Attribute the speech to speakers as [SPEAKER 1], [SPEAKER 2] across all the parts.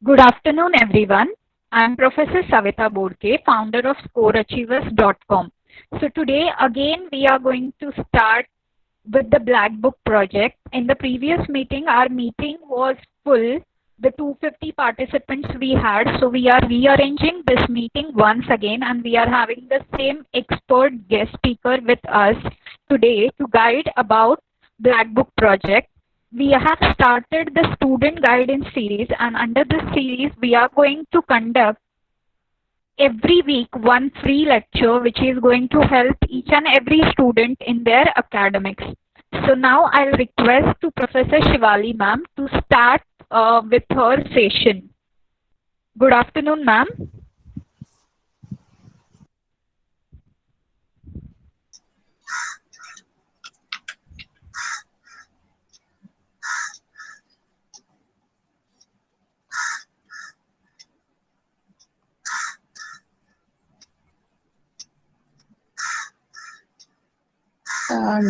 [SPEAKER 1] Good afternoon, everyone. I'm Professor Savita Bodke, founder of ScoreAchievers.com. So today, again, we are going to start with the Black Book project. In the previous meeting, our meeting was full, the 250 participants we had. So we are rearranging this meeting once again, and we are having the same expert guest speaker with us today to guide about Black Book project. We have started the student guidance series, and under this series we are going to conduct every week one free lecture which is going to help each and every student in their academics. So now I'll request to Professor Shivali ma'am to start with her session. Good afternoon, ma'am.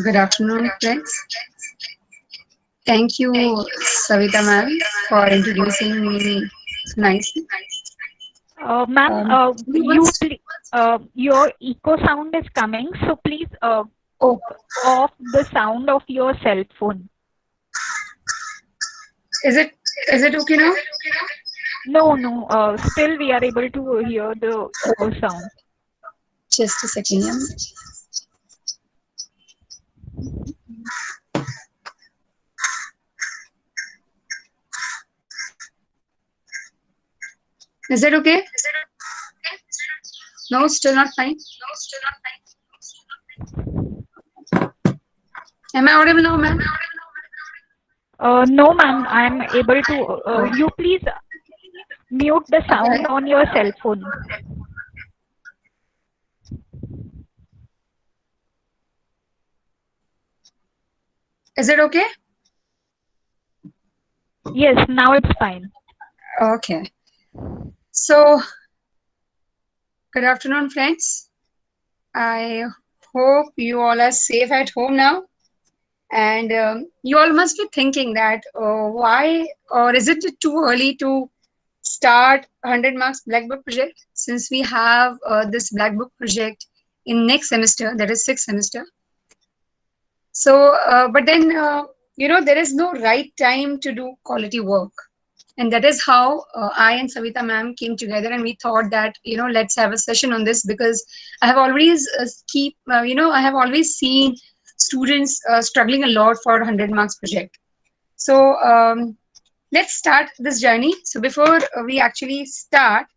[SPEAKER 2] Good afternoon, friends. Thank you, Savita ma'am, for introducing me nicely.
[SPEAKER 1] Ma'am, your echo sound is coming, so please off the sound of your cell phone.
[SPEAKER 2] Is it okay now?
[SPEAKER 1] No. Still, we are able to hear the echo sound.
[SPEAKER 2] Just a second. Is it okay? No, still not fine. Am I audible now, ma'am?
[SPEAKER 1] No, ma'am. I'm able to. You please mute the sound on your cell phone.
[SPEAKER 2] Is it okay?
[SPEAKER 1] Yes, now it's fine.
[SPEAKER 2] Okay. So, good afternoon, friends. I hope you all are safe at home now. And you all must be thinking that why, or is it too early to start 100 marks Black Book project, since we have this Black Book project in next semester, that is 6th semester. So, but then, there is no right time to do quality work. And that is how I and Savita ma'am came together, and we thought that, let's have a session on this, because I have always I have always seen students struggling a lot for 100 marks project. So let's start this journey. So before we actually start,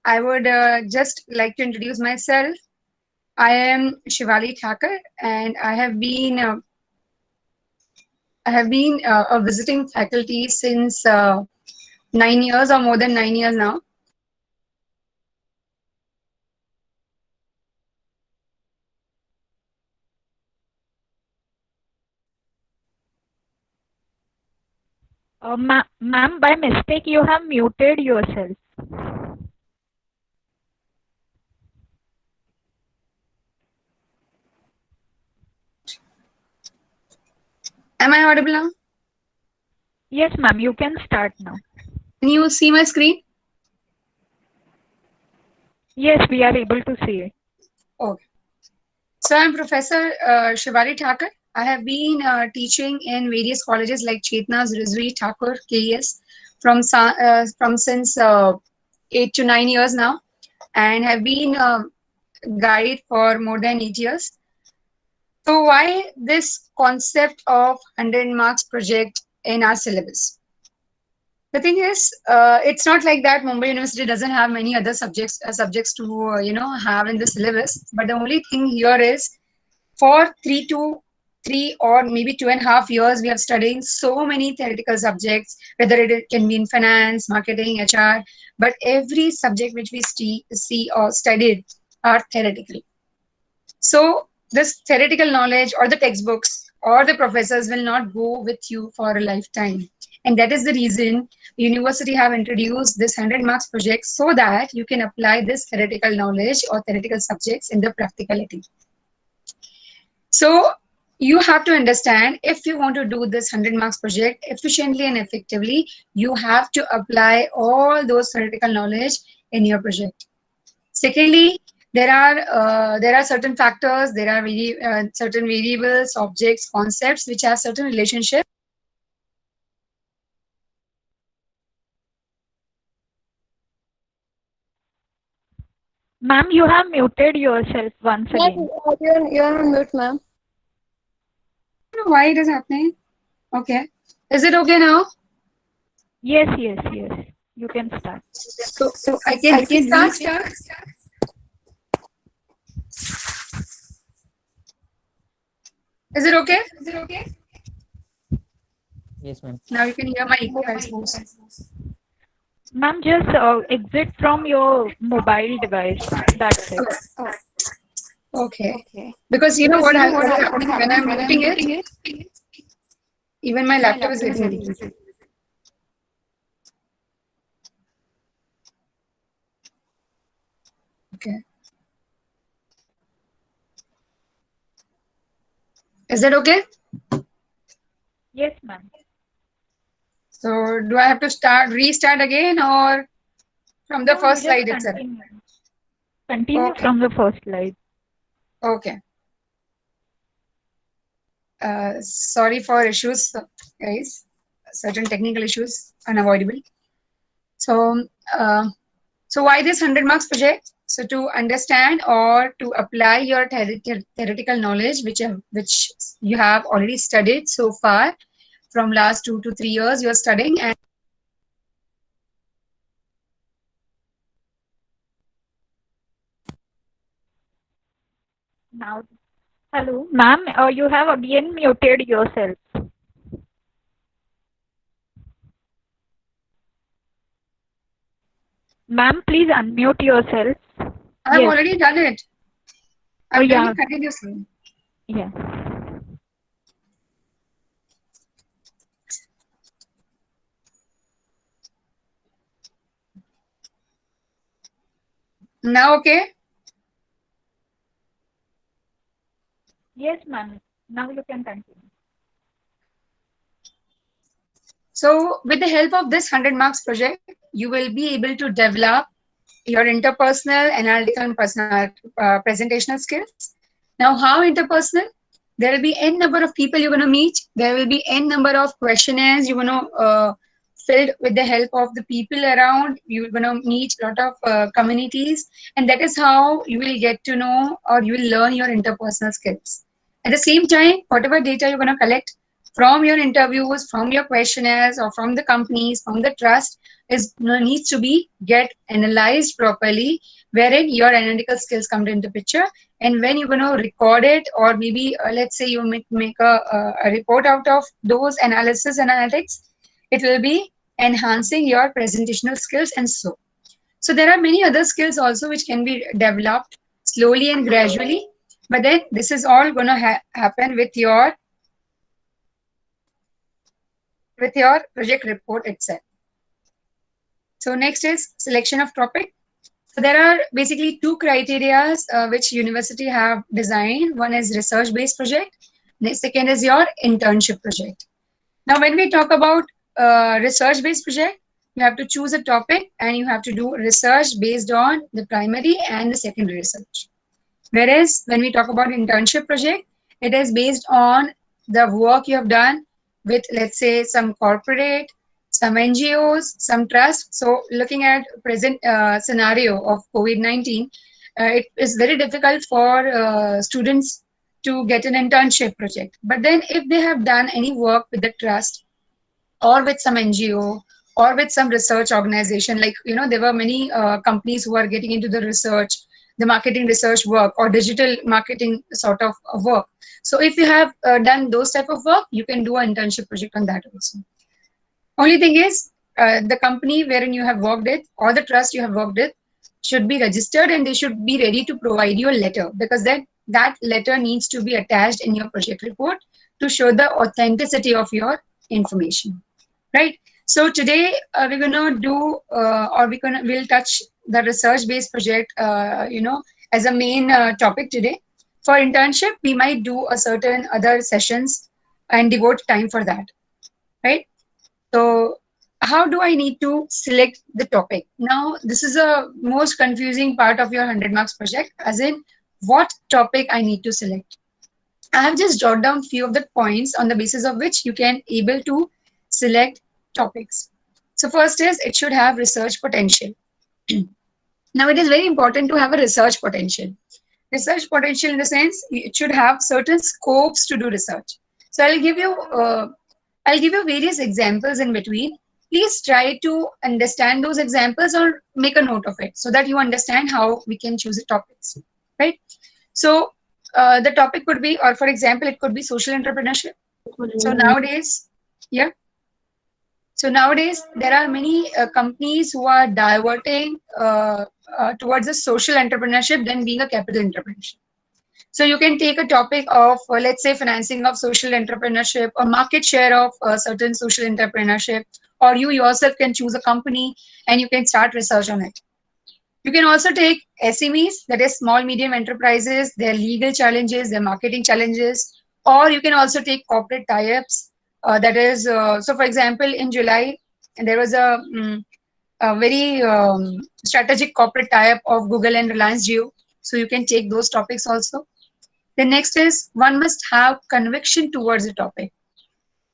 [SPEAKER 2] I would just like to introduce myself. I am Shivali Thakur, and I have been a visiting faculty since 9 years, or more than 9 years now.
[SPEAKER 1] Ma'am, by mistake, you have muted yourself.
[SPEAKER 2] Am I audible now?
[SPEAKER 1] Yes, ma'am, you can start now.
[SPEAKER 2] Can you see my screen?
[SPEAKER 1] Yes, we are able to see it.
[SPEAKER 2] Okay. So I'm Professor Shivali Thakur. I have been teaching in various colleges like Chetna's, Rizvi, Thakur, KES from since 8 to 9 years now, and have been a guide for more than 8 years. So why this concept of 100 marks project in our syllabus? The thing is, it's not like that Mumbai University doesn't have many other subjects to have in the syllabus. But the only thing here is, for 3 or maybe 2.5 years, we have studied so many theoretical subjects, whether it can be in finance, marketing, HR, but every subject which we see or studied are theoretical. So this theoretical knowledge or the textbooks or the professors will not go with you for a lifetime. And that is the reason the university have introduced this 100 marks project, so that you can apply this theoretical knowledge or theoretical subjects in the practicality. So you have to understand, if you want to do this 100 marks project efficiently and effectively, you have to apply all those theoretical knowledge in your project. Secondly, there are certain factors, there are certain variables, objects, concepts which have certain relationship.
[SPEAKER 1] Ma'am, you have muted yourself once
[SPEAKER 3] Ma'am,
[SPEAKER 1] again.
[SPEAKER 3] you're on mute, ma'am.
[SPEAKER 2] I don't know why it is happening. Okay, is it okay now?
[SPEAKER 1] Yes, yes, yes. You can start.
[SPEAKER 2] So I can restart. Is it okay?
[SPEAKER 4] Yes, ma'am.
[SPEAKER 2] Now you can hear my echo, I suppose.
[SPEAKER 1] Ma'am, just exit from your mobile device. That's it.
[SPEAKER 2] Okay. Because you know what is happening when I'm muting it? Even my laptop is getting muted. Okay. Is that okay?
[SPEAKER 1] Yes, ma'am.
[SPEAKER 2] So do I have to restart again, or from the
[SPEAKER 1] No, you
[SPEAKER 2] first
[SPEAKER 1] just
[SPEAKER 2] slide itself?
[SPEAKER 1] continue. Continue
[SPEAKER 2] Okay.
[SPEAKER 1] from the first slide.
[SPEAKER 2] Okay. Sorry for issues, guys. Certain technical issues, unavoidable. So, so why this 100 marks project? So to understand or to apply your theoretical knowledge, which you have already studied so far from last 2 to 3 years, you are studying. And
[SPEAKER 1] Now, hello, ma'am. You have again muted yourself. Ma'am, please unmute yourself.
[SPEAKER 2] I've
[SPEAKER 1] Yes.
[SPEAKER 2] already done it. I'm doing
[SPEAKER 1] Yeah.
[SPEAKER 2] it continuously.
[SPEAKER 1] Yeah.
[SPEAKER 2] Now, okay.
[SPEAKER 1] Yes, ma'am. Now you can continue.
[SPEAKER 2] So with the help of this 100 marks project, you will be able to develop your interpersonal, analytical, and presentational skills. Now, how interpersonal? There will be n number of people you're going to meet. There will be n number of questionnaires you're going to filled with the help of the people around. You're going to meet a lot of communities, and that is how you will get to know or you will learn your interpersonal skills. At the same time, whatever data you're going to collect from your interviews, from your questionnaires, or from the companies, from the trust, is needs to be get analyzed properly, wherein your analytical skills come into picture. And when you're going to record it, or maybe let's say you make a report out of those analysis and analytics, it will be enhancing your presentational skills. And so there are many other skills also which can be developed slowly and gradually, but then this is all going to happen with your project report itself. So next is selection of topic. So there are basically two criteria which university have designed. One is research-based project. The second is your internship project. Now, when we talk about research-based project, you have to choose a topic and you have to do research based on the primary and the secondary research. Whereas when we talk about internship project, it is based on the work you have done with, let's say, some corporate, some NGOs, some trust. So looking at present scenario of COVID-19, it is very difficult for students to get an internship project. But then if they have done any work with the trust or with some NGO or with some research organization, like, there were many companies who are getting into the research, the marketing research work or digital marketing sort of work. So if you have done those type of work, you can do an internship project on that also. Only thing is, the company wherein you have worked with or the trust you have worked with should be registered, and they should be ready to provide you a letter, because then that letter needs to be attached in your project report to show the authenticity of your information, right? So today we're gonna do or we'll touch the research based project as a main topic today. For internship, we might do a certain other sessions and devote time for that, right? So how do I need to select the topic? Now, this is a most confusing part of your 100 marks project, as in what topic I need to select. I have just jotted down few of the points on the basis of which you can able to select topics. So first is it should have research potential. Now it is very important to have a research potential. Research potential in the sense it should have certain scopes to do research. So I'll give you various examples in between. Please try to understand those examples or make a note of it so that you understand how we can choose the topics, right? So the topic could be, or for example, it could be social entrepreneurship. So nowadays, yeah. So nowadays, there are many companies who are diverting towards a social entrepreneurship than being a capital entrepreneurship. So you can take a topic of, let's say, financing of social entrepreneurship or market share of certain social entrepreneurship, or you yourself can choose a company and you can start research on it. You can also take SMEs, that is small medium enterprises, their legal challenges, their marketing challenges, or you can also take corporate tie-ups. That is, so for example, in July, there was a very strategic corporate tie-up of Google and Reliance Jio. So you can take those topics also. The next is one must have conviction towards the topic.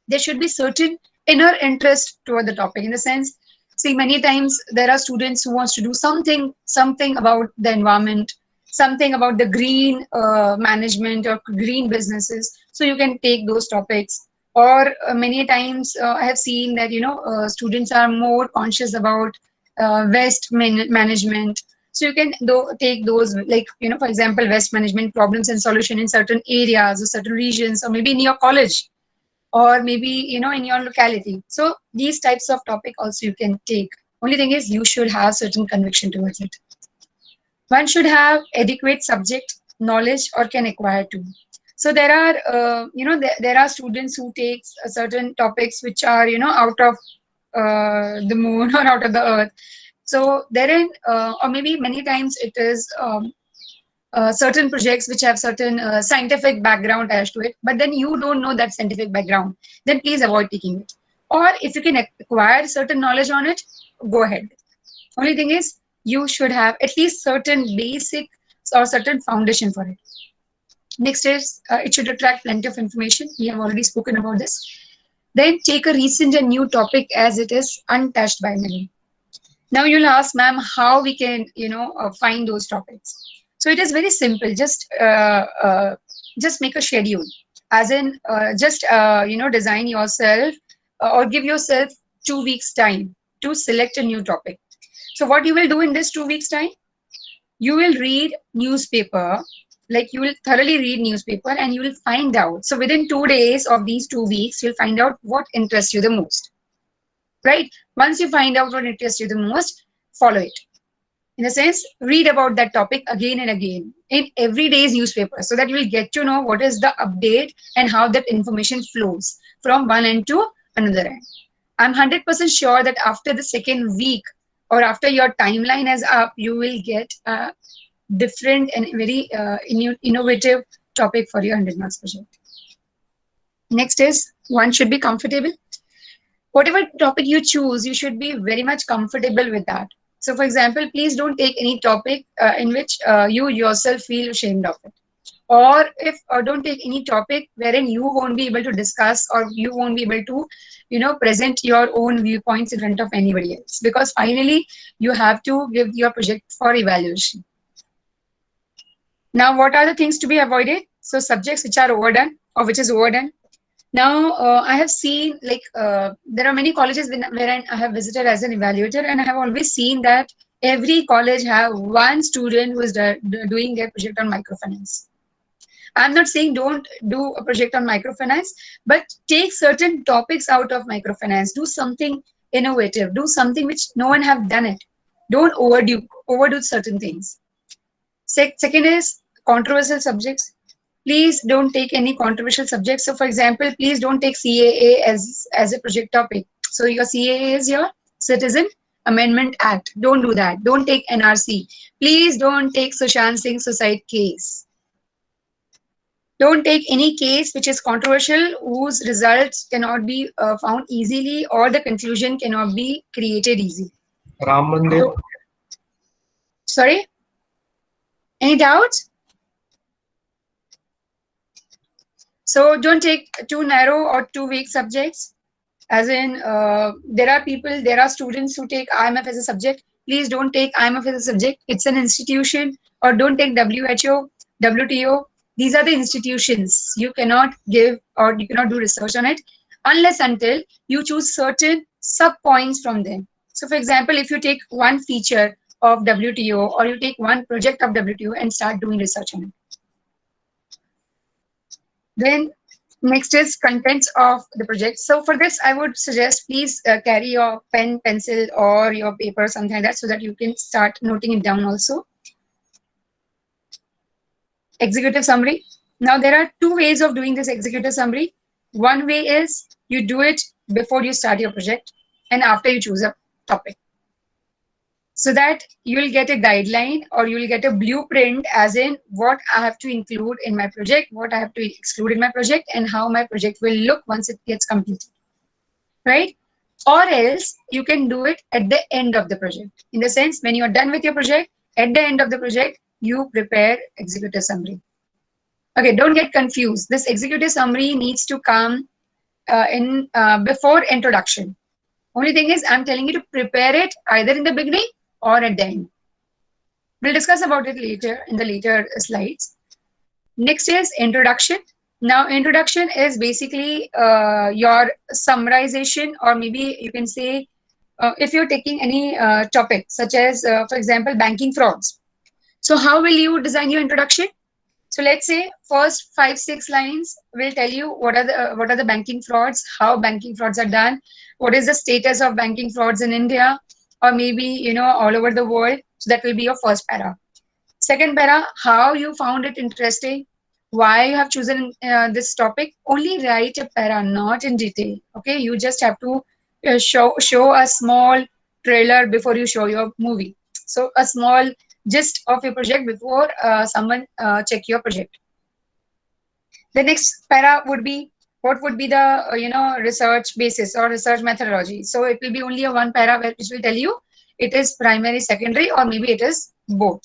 [SPEAKER 2] There should be certain inner interest toward the topic, in the sense, see, many times there are students who wants to do something about the environment, something about the green management or green businesses, so you can take those topics. Or many times I have seen that students are more conscious about management, so you can take those, like, for example, waste management problems and solution in certain areas or certain regions, or maybe in your college, or maybe in your locality. So these types of topic also you can take. Only thing is you should have certain conviction towards it. One should have adequate subject knowledge or can acquire too. So there are there are students who take certain topics which are out of the moon or out of the earth. So therein or maybe many times it is certain projects which have certain scientific background attached to it, but then you don't know that scientific background, then please avoid taking it. Or if you can acquire certain knowledge on it, go ahead. Only thing is you should have at least certain basic or certain foundation for it. Next is it should attract plenty of information. We have already spoken about this. Then take a recent and new topic as it is untouched by many. Now you'll ask, ma'am, how we can find those topics. So it is very simple. Just make a schedule, as in just design yourself or give yourself 2 weeks time to select a new topic. So what you will do in this 2 weeks time, you will read newspaper, like you will thoroughly read newspaper, and you will find out. So within 2 days of these 2 weeks, you'll find out what interests you the most, right? Once you find out what interests you the most, follow it. In a sense, read about that topic again and again in every day's newspaper, so that you will get to know what is the update and how that information flows from one end to another end. I'm 100% sure that after the second week or after your timeline is up, you will get a different and very innovative topic for your 100 marks project. Next is one should be comfortable. Whatever topic you choose, you should be very much comfortable with that. So for example, please don't take any topic in which you yourself feel ashamed of it. Or if don't take any topic wherein you won't be able to discuss, or you won't be able to present your own viewpoints in front of anybody else, because finally you have to give your project for evaluation. Now, what are the things to be avoided? So subjects which are overdone or which is overdone. Now, I have seen, like, there are many colleges where I have visited as an evaluator, and I have always seen that every college have one student who is doing their project on microfinance. I'm not saying don't do a project on microfinance, but take certain topics out of microfinance. Do something innovative. Do something which no one have done it. Don't overdo certain things. Second is controversial subjects. Please don't take any controversial subjects. So for example, please don't take CAA as a project topic. So your CAA is your Citizen Amendment Act. Don't do that. Don't take NRC. Please don't take Sushant Singh suicide case. Don't take any case which is controversial, whose results cannot be found easily or the conclusion cannot be created easily.
[SPEAKER 3] Ram Mandir.
[SPEAKER 2] So, sorry, any doubts? So don't take too narrow or too weak subjects. As in, there are students who take IMF as a subject. Please don't take IMF as a subject. It's an institution. Or don't take WHO, WTO. These are the institutions. You cannot give or you cannot do research on it unless until you choose certain sub points from them. So, for example, if you take one feature of WTO or you take one project of WTO and start doing research on it. Then next is contents of the project. So for this, I would suggest please carry your pen, pencil, or your paper, something like that, so that you can start noting it down also. Executive summary. Now there are two ways of doing this executive summary. One way is you do it before you start your project and after you choose a topic, so that you will get a guideline or you will get a blueprint, as in what I have to include in my project, what I have to exclude in my project, and how my project will look once it gets completed, right? Or else you can do it at the end of the project. In the sense, when you're done with your project, at the end of the project, you prepare executive summary. Okay, don't get confused. This executive summary needs to come in before introduction. Only thing is, I'm telling you to prepare it either in the beginning or at the end. We'll discuss about it later in the later slides. Next is introduction. Now, introduction is basically your summarization, or maybe you can say, if you're taking any topic, such as, for example, banking frauds. So how will you design your introduction? So let's say first 5-6 lines will tell you what are the banking frauds, how banking frauds are done, what is the status of banking frauds in India, or maybe all over the world. So that will be your first para. Second para, how you found it interesting, why you have chosen this topic. Only write a para, not in detail. Okay, you just have to show a small trailer before you show your movie. So a small gist of your project before someone check your project. The next para would be what would be the research basis or research methodology. So it will be only a one para which will tell you it is primary, secondary, or maybe it is both.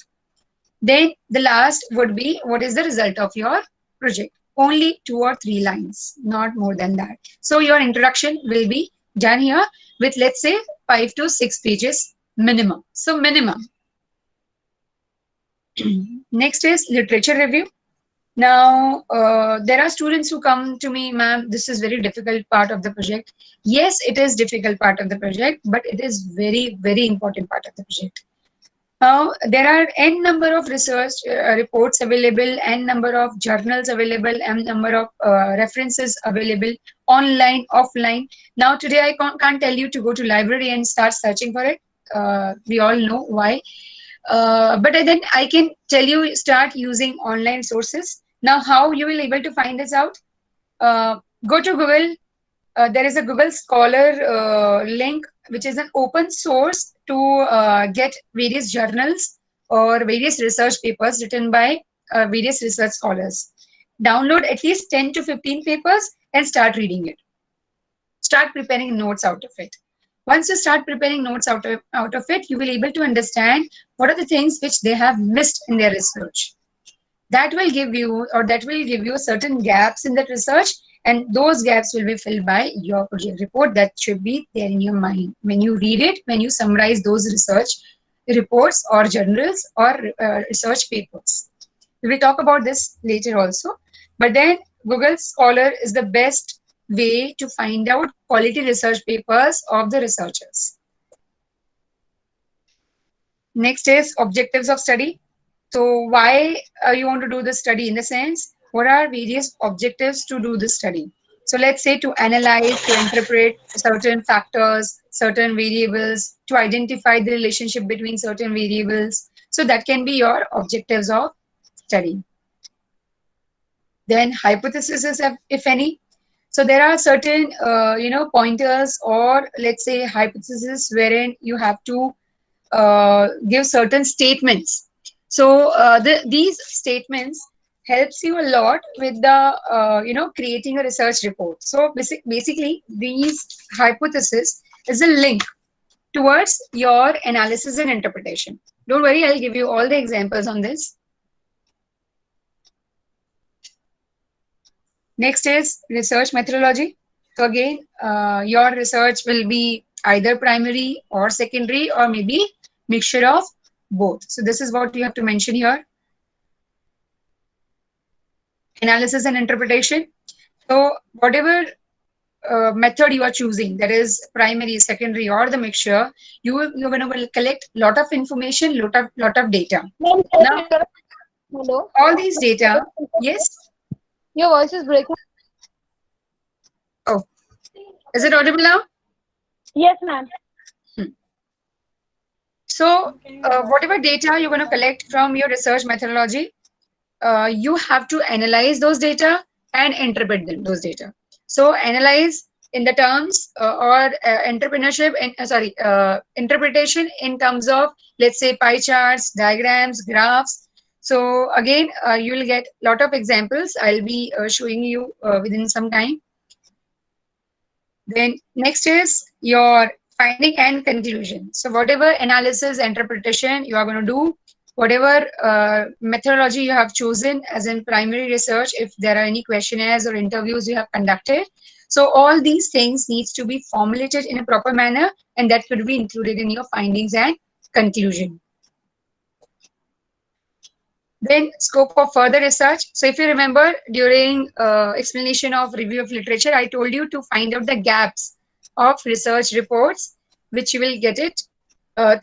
[SPEAKER 2] Then the last would be what is the result of your project. Only 2 or 3 lines, not more than that. So your introduction will be done here with, let's say, 5 to 6 pages minimum. So minimum. Next is literature review. Now, there are students who come to me, ma'am, this is very difficult part of the project. Yes, it is difficult part of the project, but it is very, very important part of the project. Now, there are n number of research reports available, n number of journals available, n number of references available, online, offline. Now, today I can't tell you to go to library and start searching for it. We all know why. But then I can tell you start using online sources. Now, how you will able to find this out? Go to Google. There is a Google Scholar link, which is an open source to get various journals or various research papers written by various research scholars. Download at least 10 to 15 papers and start reading it. Start preparing notes out of it. Once you start preparing notes out of it, you will be able to understand what are the things which they have missed in their research. That will give you certain gaps in that research, and those gaps will be filled by your project report that should be there in your mind. When you read it, when you summarize those research reports or journals or research papers. We will talk about this later also. But then Google Scholar is the best way to find out quality research papers of the researchers. Next is objectives of study. So why you want to do the study? In the sense, what are various objectives to do the study? So let's say to analyze, to interpret certain factors, certain variables, to identify the relationship between certain variables. So that can be your objectives of study. Then hypotheses, if any. So there are certain, pointers, or let's say hypotheses wherein you have to give certain statements. So these statements helps you a lot with the creating a research report. So basically these hypothesis is a link towards your analysis and interpretation. Don't worry, I'll give you all the examples on this. Next is research methodology. So again, your research will be either primary or secondary or maybe mixture of both. So this is what you have to mention here. Analysis and interpretation. So whatever method you are choosing, that is primary, secondary, or the mixture, you're going to collect lot of information, lot of data. Now,
[SPEAKER 3] Hello.
[SPEAKER 2] all these data, yes.
[SPEAKER 3] Your voice is breaking.
[SPEAKER 2] Oh, is it audible now?
[SPEAKER 3] Yes, ma'am.
[SPEAKER 2] So, whatever data you're going to collect from your research methodology, you have to analyze those data and interpret them, those data. So analyze in the terms or entrepreneurship and interpretation in terms of, let's say, pie charts, diagrams, graphs. So again, you will get a lot of examples. I'll be showing you within some time. Then next is your finding and conclusion. So whatever analysis, interpretation you are going to do, whatever methodology you have chosen as in primary research, if there are any questionnaires or interviews you have conducted, so all these things needs to be formulated in a proper manner, and that could be included in your findings and conclusion. Then scope of further research. So if you remember during explanation of review of literature, I told you to find out the gaps of research reports, which you will get it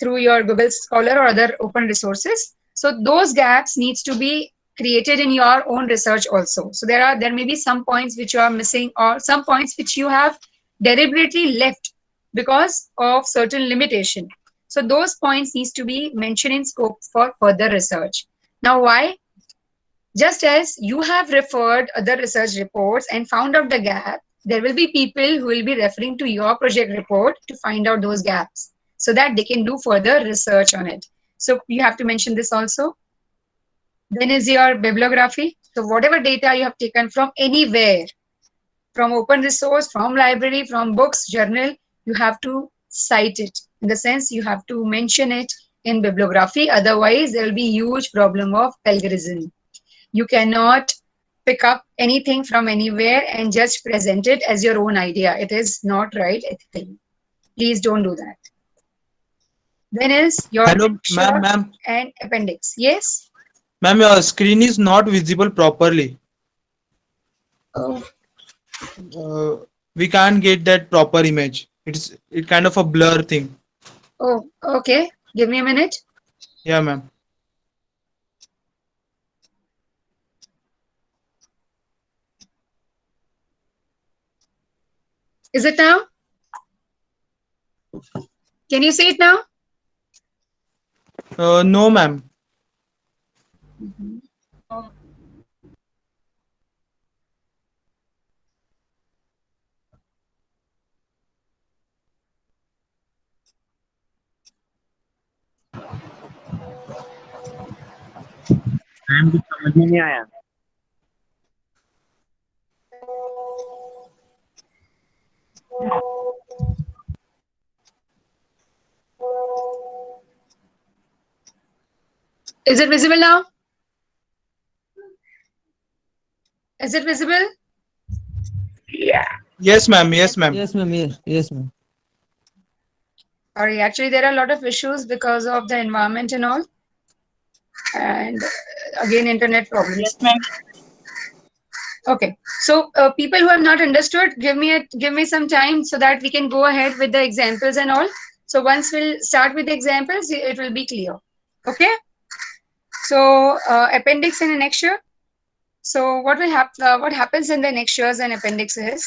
[SPEAKER 2] through your Google Scholar or other open resources. So those gaps needs to be created in your own research also. So there may be some points which you are missing, or some points which you have deliberately left because of certain limitation. So those points needs to be mentioned in scope for further research. Now, why? Just as you have referred other research reports and found out the gap, there will be people who will be referring to your project report to find out those gaps so that they can do further research on it. So you have to mention this also. Then is your bibliography. So whatever data you have taken from anywhere, from open resource, from library, from books, journal, you have to cite it. In the sense, you have to mention it in bibliography. Otherwise, there will be huge problem of plagiarism. You cannot pick up anything from anywhere and just present it as your own idea. It is not right ethically. Please don't do that. Then is your
[SPEAKER 4] Hello, ma'am.
[SPEAKER 2] and appendix. Yes?
[SPEAKER 4] Ma'am, your screen is not visible properly.
[SPEAKER 2] Oh.
[SPEAKER 4] We can't get that proper image. It's kind of a blur thing.
[SPEAKER 2] Oh, okay. Give me a minute.
[SPEAKER 4] Yeah, ma'am.
[SPEAKER 2] Is it now? Can you see it now?
[SPEAKER 4] No, ma'am.
[SPEAKER 5] Ma'am कुछ समझ में नहीं आया.
[SPEAKER 2] Is it visible now? Is it visible?
[SPEAKER 5] Yeah.
[SPEAKER 4] Yes, ma'am. Yes, ma'am.
[SPEAKER 6] Yes, ma'am. Yes, ma'am.
[SPEAKER 2] Sorry, actually there are a lot of issues because of the environment and all. And again, internet problems.
[SPEAKER 5] Yes, ma'am.
[SPEAKER 2] Okay, so people who have not understood, give me some time so that we can go ahead with the examples and all. So once we'll start with the examples, it will be clear. Okay. So appendix and annexure. So what happens in the annexures and appendixes?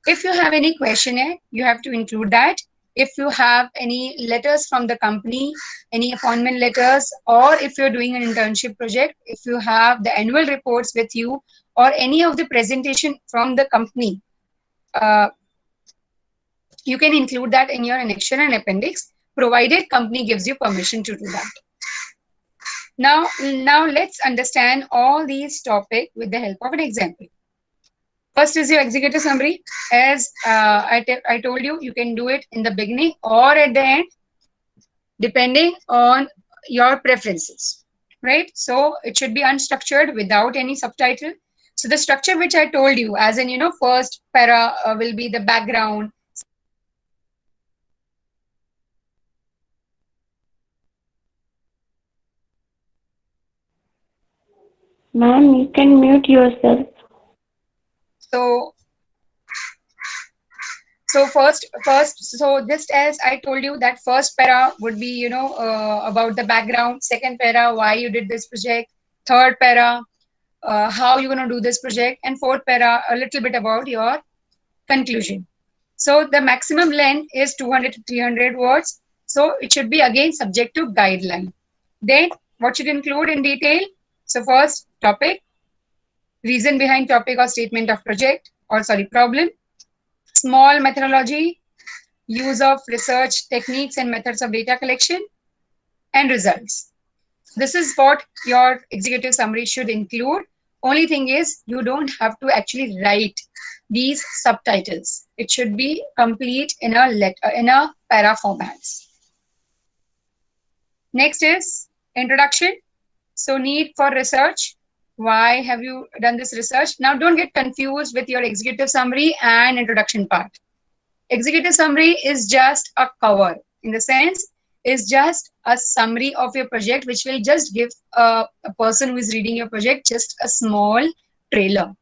[SPEAKER 2] If you have any questionnaire, you have to include that. If you have any letters from the company, any appointment letters, or if you're doing an internship project, if you have the annual reports with you, or any of the presentation from the company, you can include that in your annexure and appendix, provided company gives you permission to do that. Now let's understand all these topics with the help of an example. First is your executive summary. As I told you, you can do it in the beginning or at the end, depending on your preferences, right? So it should be unstructured without any subtitle. So the structure which I told you, as in, first para will be the background.
[SPEAKER 6] Ma'am, you can mute yourself.
[SPEAKER 2] So first, so just as I told you that first para would be, about the background. Second para, why you did this project. Third para, how you're going to do this project. And fourth para, a little bit about your conclusion. So the maximum length is 200 to 300 words. So it should be again subject to guideline. Then what should include in detail? So first, topic, reason behind topic or statement of project, or sorry, problem, small methodology, use of research techniques and methods of data collection, and results. This is what your executive summary should include. Only thing is, you don't have to actually write these subtitles. It should be complete in a para formats. Next is introduction. So need for research. Why have you done this research? Now don't get confused with your executive summary and introduction part. Executive summary is just a cover, in the sense is just a summary of your project, which will just give a person who is reading your project just a small trailer,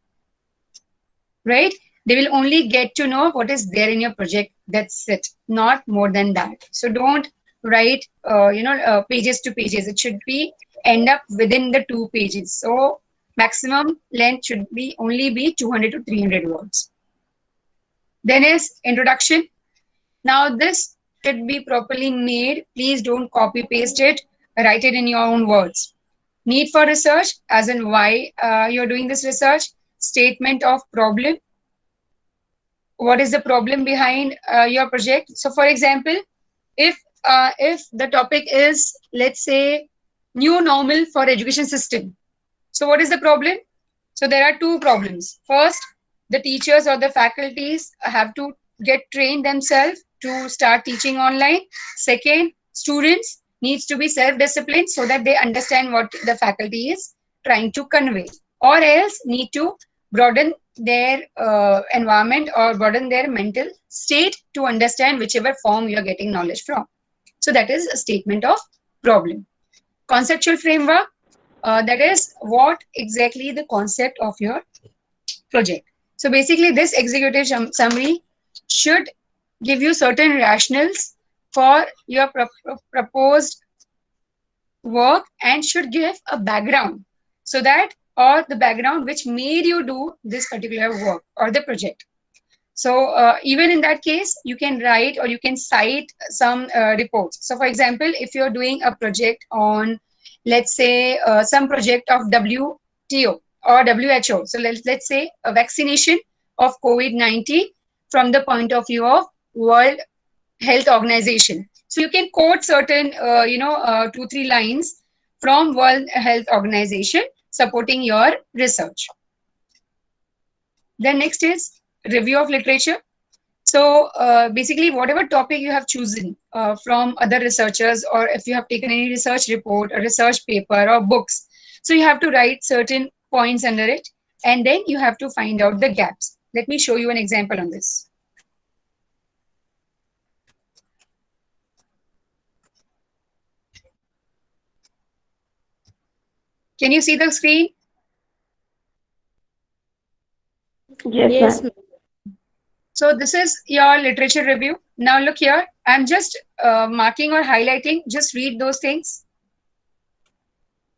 [SPEAKER 2] right? They will only get to know what is there in your project. That's it, not more than that. So don't write, pages to pages. It should be end up within the 2 pages. So maximum length should be only be 200 to 300 words. Then is introduction. Now this should be properly made. Please don't copy paste it. Write it in your own words. Need for research, as in why you're doing this research. Statement of problem. What is the problem behind your project? So for example, if the topic is, let's say, new normal for education system. So what is the problem? So there are 2 problems. First, the teachers or the faculties have to get trained themselves to start teaching online. Second, students needs to be self-disciplined so that they understand what the faculty is trying to convey, or else need to broaden their environment or broaden their mental state to understand whichever form you are getting knowledge from. So that is a statement of problem. Conceptual framework, that is what exactly the concept of your project. So basically this executive summary should give you certain rationales for your proposed work and should give a background, so that, or the background which made you do this particular work or the project. So even in that case, you can write or you can cite some reports. So for example, if you're doing a project on, let's say, some project of WTO or WHO. So let's say a vaccination of COVID-19 from the point of view of World Health Organization. So you can quote certain, 2-3 lines from World Health Organization supporting your research. Then next is review of literature. So basically, whatever topic you have chosen from other researchers, or if you have taken any research report, a research paper, or books, so you have to write certain points under it, and then you have to find out the gaps. Let me show you an example on this. Can you see the screen?
[SPEAKER 6] Yes, ma'am.
[SPEAKER 2] So this is your literature review. Now look here, I'm just marking or highlighting, just read those things.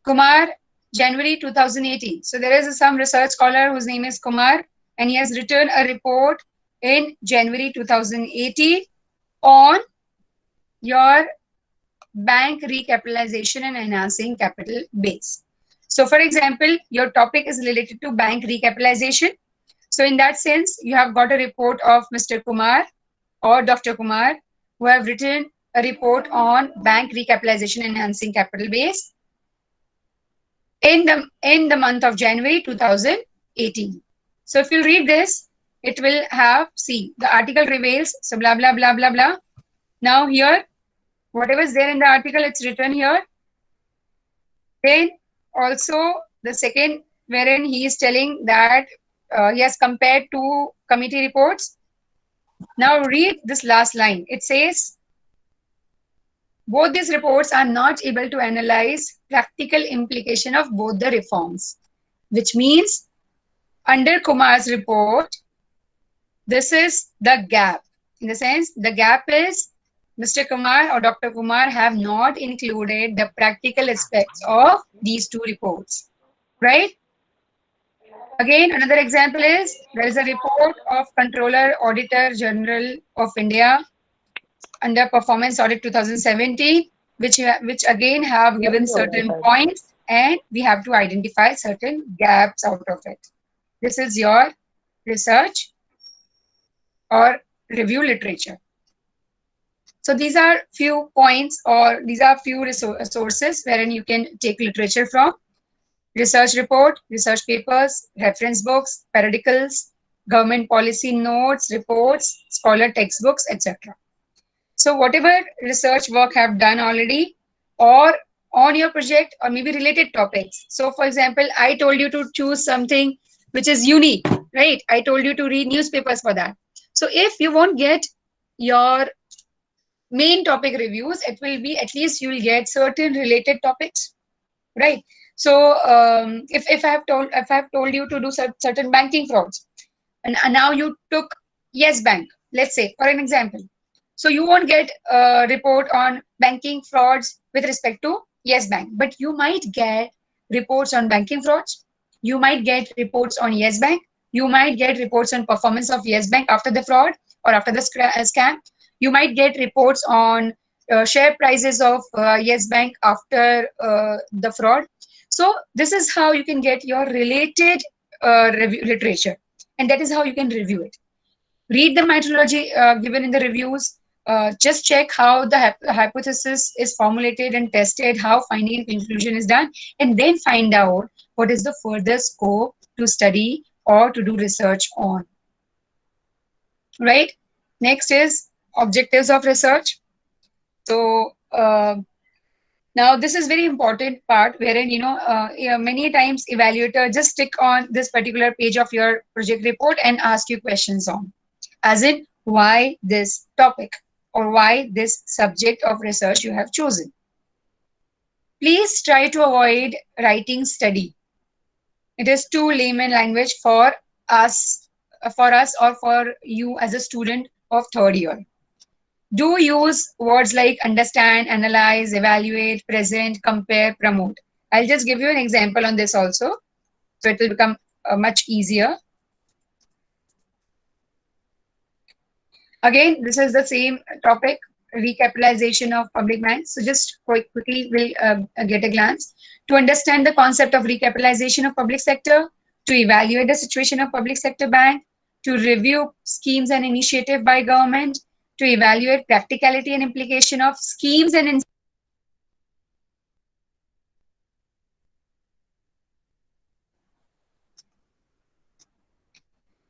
[SPEAKER 2] Kumar, January 2018. So there is some research scholar whose name is Kumar, and he has written a report in January 2018 on your bank recapitalization and enhancing capital base. So for example, your topic is related to bank recapitalization. So in that sense, you have got a report of Mr. Kumar or Dr. Kumar, who have written a report on bank recapitalization enhancing capital base. in the month of January 2018. So if you read this, it will have, see, the article reveals, so blah, blah, blah, blah, blah. Now here, whatever is there in the article, it's written here. Then also the second, wherein he is telling that he has compared two committee reports. Now read this last line. It says, both these reports are not able to analyze practical implication of both the reforms, which means under Kumar's report, this is the gap. In the sense, the gap is Mr. Kumar or Dr. Kumar have not included the practical aspects of these two reports, right? Again, another example is there is a report of Controller Auditor General of India under Performance Audit 2017, which again have given certain points, and we have to identify certain gaps out of it. This is your research or review literature. So these are few points, or these are few sources wherein you can take literature from. Research report, research papers, reference books, periodicals, government policy notes, reports, scholar textbooks, etc. So whatever research work have done already, or on your project, or maybe related topics. So for example, I told you to choose something which is unique, right? I told you to read newspapers for that. So if you won't get your main topic reviews, it will be at least you will get certain related topics, right? So if I have told you to do certain banking frauds, and now you took Yes Bank, let's say for an example, so you won't get a report on banking frauds with respect to Yes Bank, but you might get reports on banking frauds. You might get reports on Yes Bank. You might get reports on performance of Yes Bank after the fraud or after the scam. You might get reports on share prices of Yes Bank after the fraud. So this is how you can get your related literature, and that is how you can review it. Read the methodology given in the reviews. Just check how the hypothesis is formulated and tested, how finding and conclusion is done, and then find out what is the further scope to study or to do research on. Right? Next is objectives of research. So now this is very important part wherein many times evaluator just stick on this particular page of your project report and ask you questions on, as in why this topic or why this subject of research you have chosen. Please try to avoid writing study. It is too layman language for us or for you as a student of third year. Do use words like understand, analyze, evaluate, present, compare, promote. I'll just give you an example on this also, so it will become much easier. Again, this is the same topic, recapitalization of public banks. So just quickly we'll get a glance. To understand the concept of recapitalization of public sector, to evaluate the situation of public sector bank, to review schemes and initiative by government, to evaluate practicality and implication of schemes and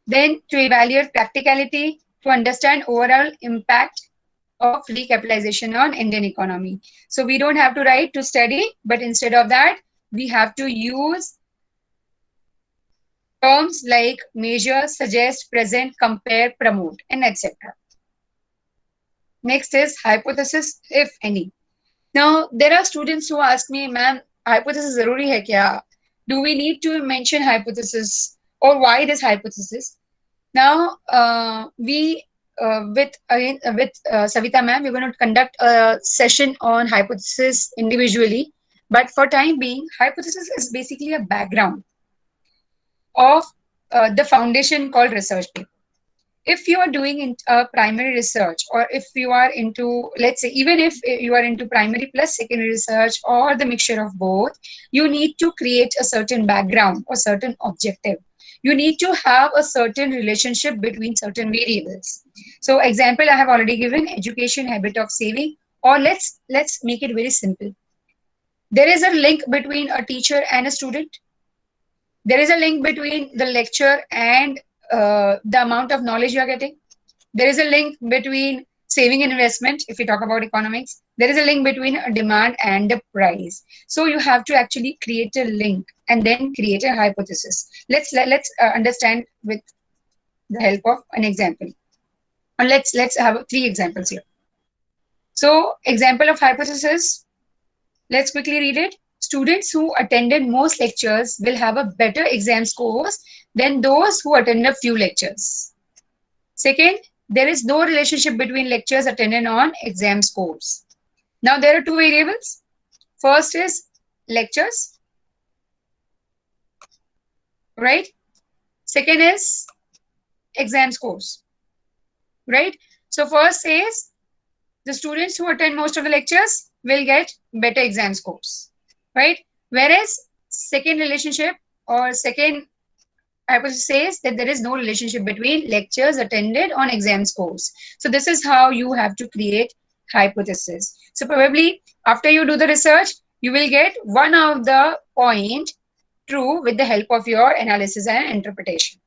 [SPEAKER 2] then to evaluate practicality, to understand overall impact of recapitalization on Indian economy. So we don't have to write to study, but instead of that, we have to use terms like measure, suggest, present, compare, promote, and etc. Next is hypothesis, if any. Now, there are students who ask me, ma'am, hypothesis zaruri hai kya? Do we need to mention hypothesis, or why this hypothesis? Now, with Savita ma'am, we're going to conduct a session on hypothesis individually. But for time being, hypothesis is basically a background of the foundation called research paper. If you are doing primary research, or if you are into, let's say, even if you are into primary plus secondary research or the mixture of both, you need to create a certain background or certain objective. You need to have a certain relationship between certain variables. So example I have already given, education, habit of saving, or let's make it very simple. There is a link between a teacher and a student. There is a link between the lecture and the amount of knowledge you are getting. There is a link between saving and investment. If we talk about economics, there is a link between a demand and the price. So you have to actually create a link and then create a hypothesis. Let's understand with the help of an example. And let's have 3 examples here. So example of hypothesis, let's quickly read it. Students who attended most lectures will have a better exam scores than those who attended a few lectures. Second, there is no relationship between lectures attended on exam scores. Now there are 2 variables. First is lectures, right? Second is exam scores, right? So first says the students who attend most of the lectures will get better exam scores, right? Whereas second relationship or second hypothesis says that there is no relationship between lectures attended on exam scores. So this is how you have to create hypothesis. So probably after you do the research, you will get one of the point true with the help of your analysis and interpretation.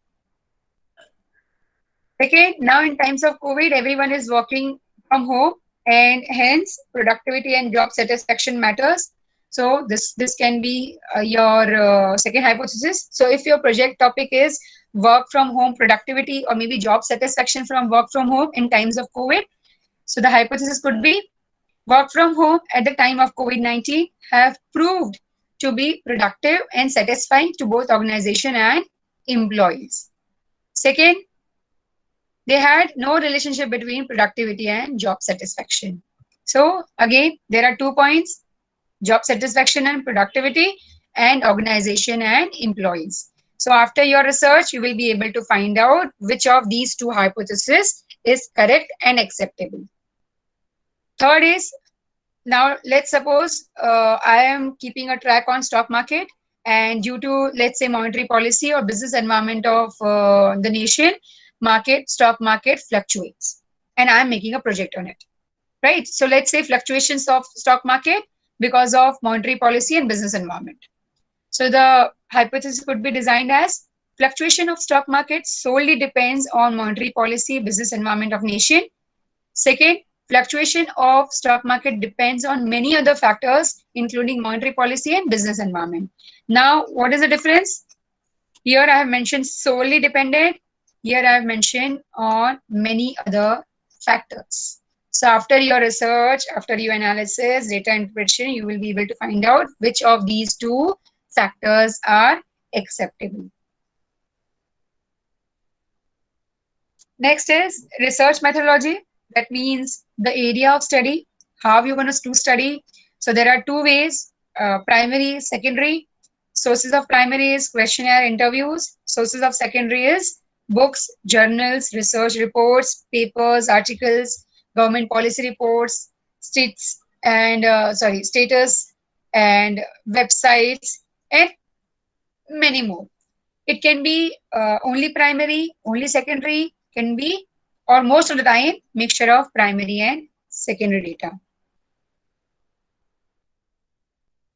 [SPEAKER 2] Okay, now in times of COVID, everyone is working from home and hence productivity and job satisfaction matters. So this can be your second hypothesis. So if your project topic is work from home productivity or maybe job satisfaction from work from home in times of COVID, so the hypothesis could be work from home at the time of COVID-19 have proved to be productive and satisfying to both organization and employees. Second, they had no relationship between productivity and job satisfaction. So again, there are 2 points, job satisfaction and productivity, and organization and employees. So after your research, you will be able to find out which of these 2 hypotheses is correct and acceptable. Third is, now let's suppose I am keeping a track on stock market, and due to, let's say, monetary policy or business environment of the nation, stock market fluctuates, and I'm making a project on it, right? So let's say fluctuations of stock market because of monetary policy and business environment. So the hypothesis could be designed as fluctuation of stock market solely depends on monetary policy, business environment of nation. Second, fluctuation of stock market depends on many other factors, including monetary policy and business environment. Now, what is the difference? Here I have mentioned solely dependent. Here I have mentioned on many other factors. So after your research, after your analysis, data interpretation, you will be able to find out which of these 2 factors are acceptable. Next is research methodology. That means the area of study, how you're going to study. So there are 2 ways, primary, secondary. Sources of primary is questionnaire interviews. Sources of secondary is books, journals, research reports, papers, articles, government policy reports, status and websites, and many more. It can be only primary, only secondary, can be, or most of the time, mixture of primary and secondary data.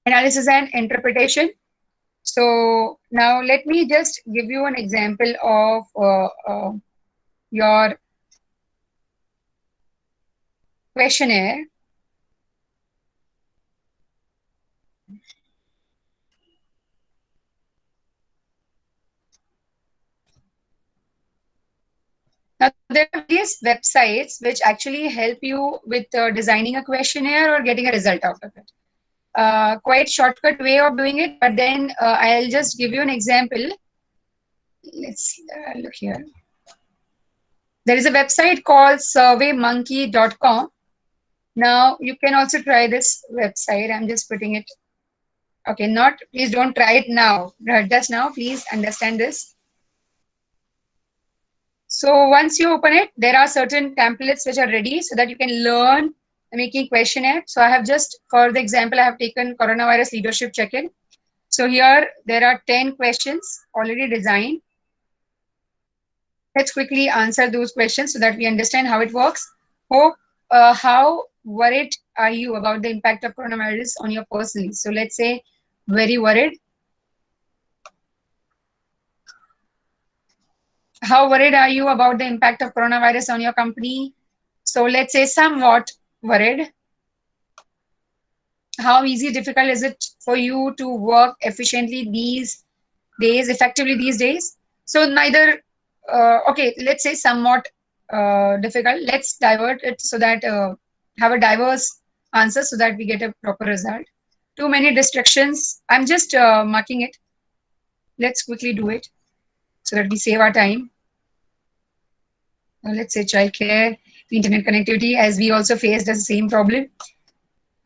[SPEAKER 2] Analysis and interpretation. So now let me just give you an example of your questionnaire. Now there are various websites which actually help you with designing a questionnaire or getting a result out of it. Quite shortcut way of doing it, but then I'll just give you an example. Let's look here. There is a website called surveymonkey.com. Now you can also try this website. I'm just putting it. Okay, please don't try it now. Just now, please understand this. So once you open it, there are certain templates which are ready so that you can learn making questionnaire. So I have just, for the example, I have taken coronavirus leadership check-in. So here there are 10 questions already designed. Let's quickly answer those questions so that we understand how it works. How worried are you about the impact of coronavirus on your personally? So let's say very worried. How worried are you about the impact of coronavirus on your company? So let's say somewhat worried. How easy, difficult is it for you to work efficiently these days, effectively these days? So neither, okay, let's say somewhat difficult. Let's divert it so that have a diverse answer so that we get a proper result. Too many distractions. I'm just marking it. Let's quickly do it so that we save our time. Let's say childcare, internet connectivity, as we also faced the same problem.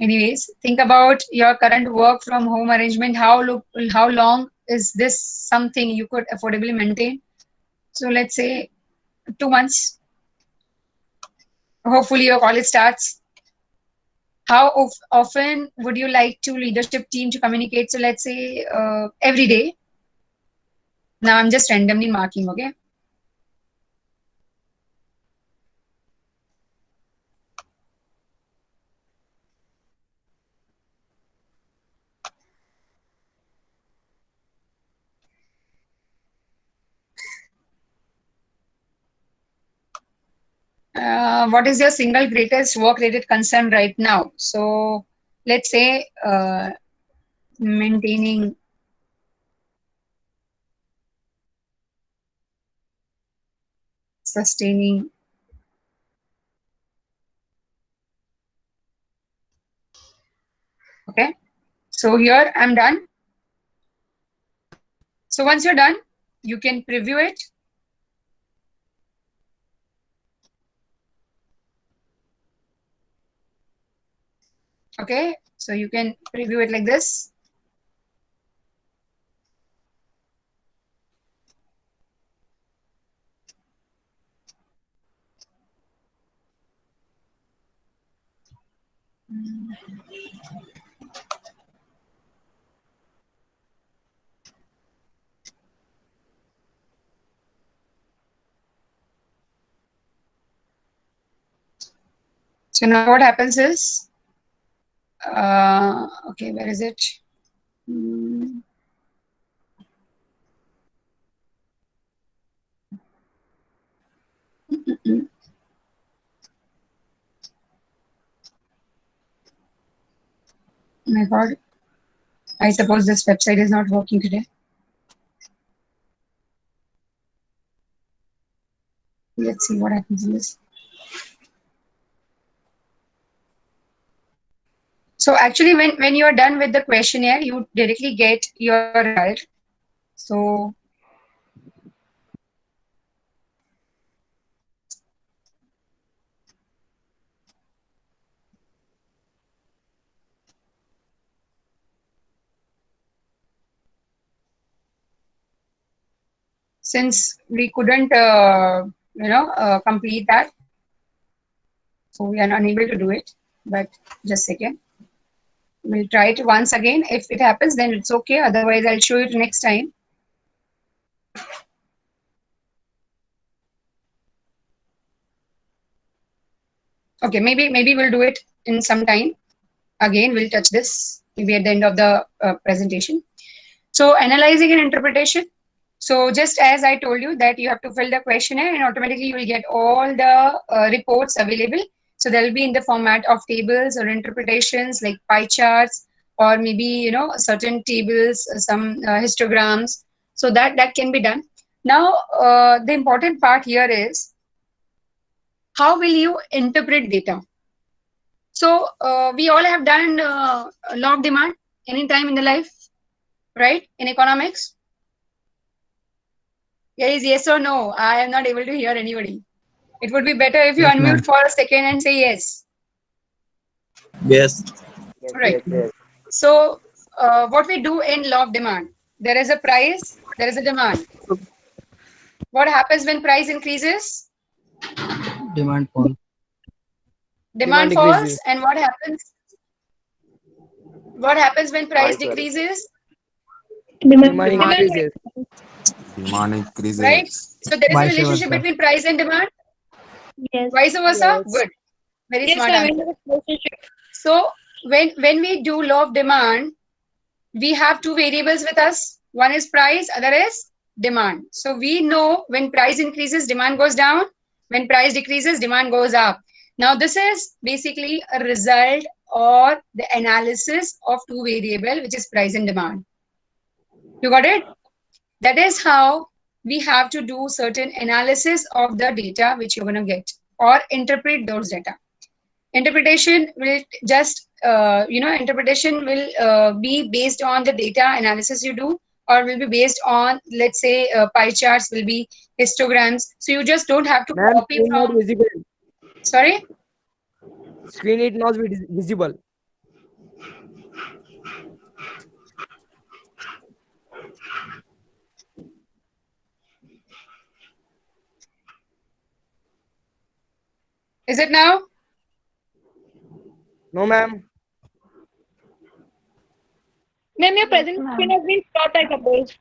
[SPEAKER 2] Anyways, think about your current work from home arrangement. How long is this something you could affordably maintain? So let's say 2 months. Hopefully your college starts. How often would you like to leadership team to communicate? So let's say every day. Now I'm just randomly marking, okay? What is your single greatest work-related concern right now? So let's say maintaining sustaining okay, so here I'm done. So once you're done, you can preview it. Okay, so you can preview it like this. So now what happens is, okay, where is it? My God, I suppose this website is not working today. Let's see what happens in this. So actually, when you are done with the questionnaire, you directly get your result. So since we couldn't, complete that, so we are unable to do it. But just a second. We'll try it once again. If it happens, then it's okay. Otherwise, I'll show it next time. Okay, maybe we'll do it in some time. Again, we'll touch this maybe at the end of the presentation. So analyzing and interpretation. So just as I told you that you have to fill the questionnaire and automatically you will get all the reports available. So they'll be in the format of tables or interpretations like pie charts or maybe certain tables, some histograms. So that can be done. Now the important part here is how will you interpret data? So we all have done law of demand anytime in the life, right? In economics. Guys, yes or no? I am not able to hear anybody. It would be better if you
[SPEAKER 4] Yes,
[SPEAKER 2] unmute
[SPEAKER 4] ma'am.
[SPEAKER 2] for a second and say yes.
[SPEAKER 4] Yes.
[SPEAKER 2] Right. So what we do in law of demand, there is a price, there is a demand. What happens when price increases?
[SPEAKER 4] Demand fall.
[SPEAKER 2] Demand falls. And what happens? What happens when price decreases?
[SPEAKER 6] Demand.
[SPEAKER 3] increases.
[SPEAKER 5] Demand increases.
[SPEAKER 2] Right. So there is a
[SPEAKER 4] Vice
[SPEAKER 2] relationship
[SPEAKER 4] versa.
[SPEAKER 2] between price and demand.
[SPEAKER 6] Yes.
[SPEAKER 2] Vice versa.
[SPEAKER 3] Yes.
[SPEAKER 2] Good. Very
[SPEAKER 3] Yes,
[SPEAKER 2] smart
[SPEAKER 3] ma'am.
[SPEAKER 2] answer. So when we do law of demand, we have two variables with us. One is price, other is demand. So we know when price increases, demand goes down. When price decreases, demand goes up. Now this is basically a result or the analysis of two variable, which is price and demand. You got it? That is how we have to do certain analysis of the data which you're going to get or interpret those data. Interpretation will just interpretation will be based on the data analysis you do, or will be based on, let's say, pie charts, will be histograms. So you just don't have to
[SPEAKER 6] Ma'am,
[SPEAKER 2] copy
[SPEAKER 6] screen not
[SPEAKER 2] from.
[SPEAKER 6] visible.
[SPEAKER 2] Sorry.
[SPEAKER 6] Screen is not visible.
[SPEAKER 2] Is it now?
[SPEAKER 6] No, ma'am.
[SPEAKER 3] Ma'am, your present screen has been stopped, I suppose.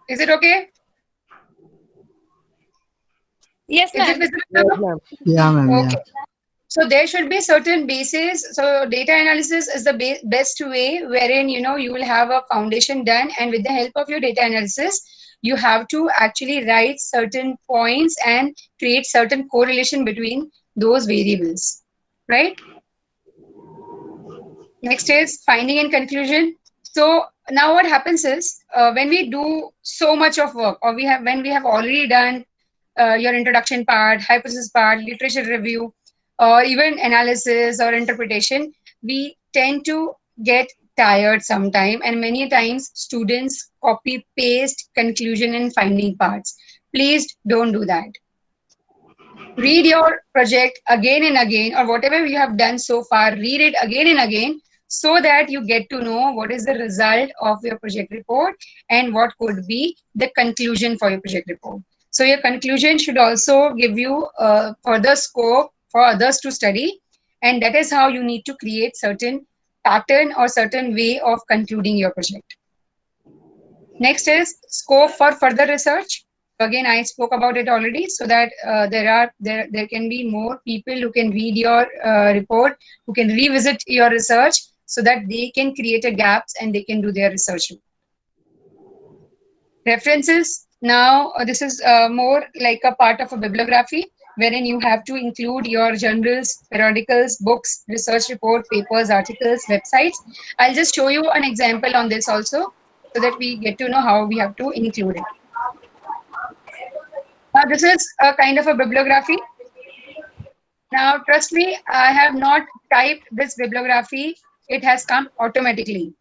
[SPEAKER 2] Is it okay?
[SPEAKER 3] Yes,
[SPEAKER 2] Is it
[SPEAKER 3] ma'am.
[SPEAKER 2] visible
[SPEAKER 6] Yes,
[SPEAKER 2] now?
[SPEAKER 6] ma'am.
[SPEAKER 7] Yeah, ma'am. Yeah.
[SPEAKER 2] Okay. So there should be certain bases. So data analysis is the best way wherein you will have a foundation done, and with the help of your data analysis, you have to actually write certain points and create certain correlation between those variables, right? Next is finding and conclusion. So now what happens is when we do so much of work, or when we have already done your introduction part, hypothesis part, literature review, or even analysis or interpretation, we tend to get tired sometime, and many times students copy paste conclusion and finding parts. Please don't do that. Read your project again and again, or whatever you have done so far, read it again and again, so that you get to know what is the result of your project report and what could be the conclusion for your project report. So your conclusion should also give you further scope for others to study, and that is how you need to create certain pattern or certain way of concluding your project. Next is scope for further research. Again, I spoke about it already, so that there can be more people who can read your report, who can revisit your research, so that they can create a gaps and they can do their research. References. Now, this is more like a part of a bibliography, wherein you have to include your journals, periodicals, books, research report, papers, articles, websites. I'll just show you an example on this also, so that we get to know how we have to include it. Now, this is a kind of a bibliography. Now, trust me, I have not typed this bibliography. It has come automatically.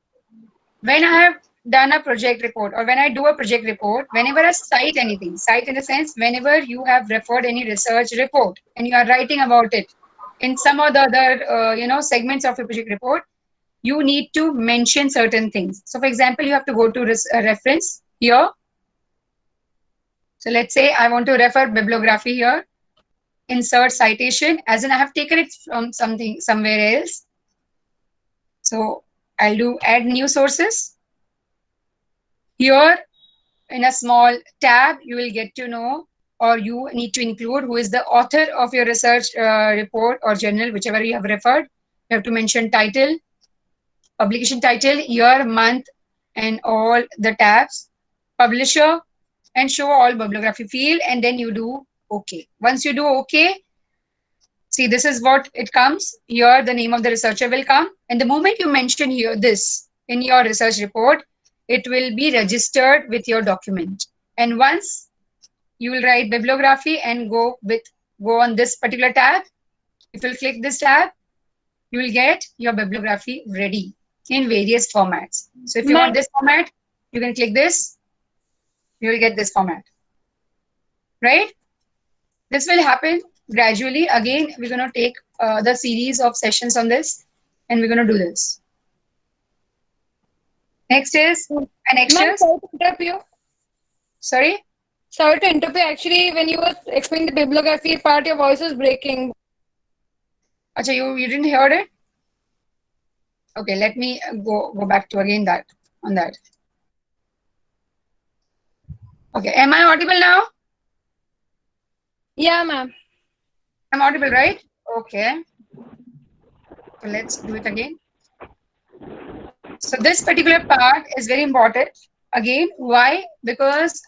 [SPEAKER 2] When I have done a project report, or when I do a project report, whenever I cite anything, cite in the sense, whenever you have referred any research report and you are writing about it in some of the other segments of your project report, you need to mention certain things. So for example, you have to go to a reference here. So let's say I want to refer bibliography here. Insert citation, as in I have taken it from somewhere else. So I'll do add new sources. Here in a small tab, you will get to know, or you need to include, who is the author of your research report or journal, whichever you have referred. You have to mention title, publication title, year, month, and all the tabs, publisher, and show all bibliography field, and then you do OK. Once you do OK, see, this is what it comes. Here, the name of the researcher will come. And the moment you mention here this in your research report, it will be registered with your document. And once you will write bibliography and go on this particular tab, if you click this tab, you will get your bibliography ready in various formats. So if you want this format, you can click this, you will get this format, right? This will happen gradually. Again, we're going to take the series of sessions on this, and we're going to do this. Next is annexures.
[SPEAKER 3] Sorry to interrupt you.
[SPEAKER 2] Sorry?
[SPEAKER 3] Sorry to interrupt you. Actually, when you were explaining the bibliography part, your voice was breaking.
[SPEAKER 2] Acha, you didn't hear it? Okay, let me go back to again on that. Okay, am I audible now?
[SPEAKER 3] Yeah, ma'am.
[SPEAKER 2] I'm audible, right? Okay. So let's do it again. So this particular part is very important. Again, why? Because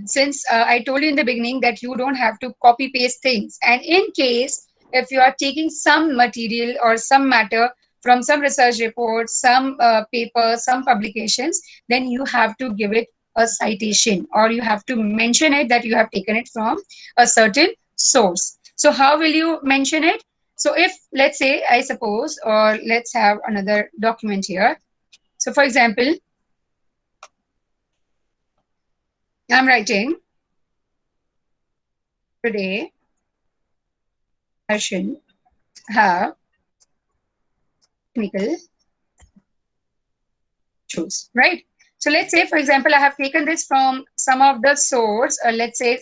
[SPEAKER 2] since I told you in the beginning that you don't have to copy paste things, and in case if you are taking some material or some matter from some research reports, some papers, some publications, then you have to give it a citation, or you have to mention it that you have taken it from a certain source. So how will you mention it? So if, let's say, I suppose, or let's have another document here. So for example, I'm writing today I should have technical issues, right? So let's say, for example, I have taken this from some of the source, let's say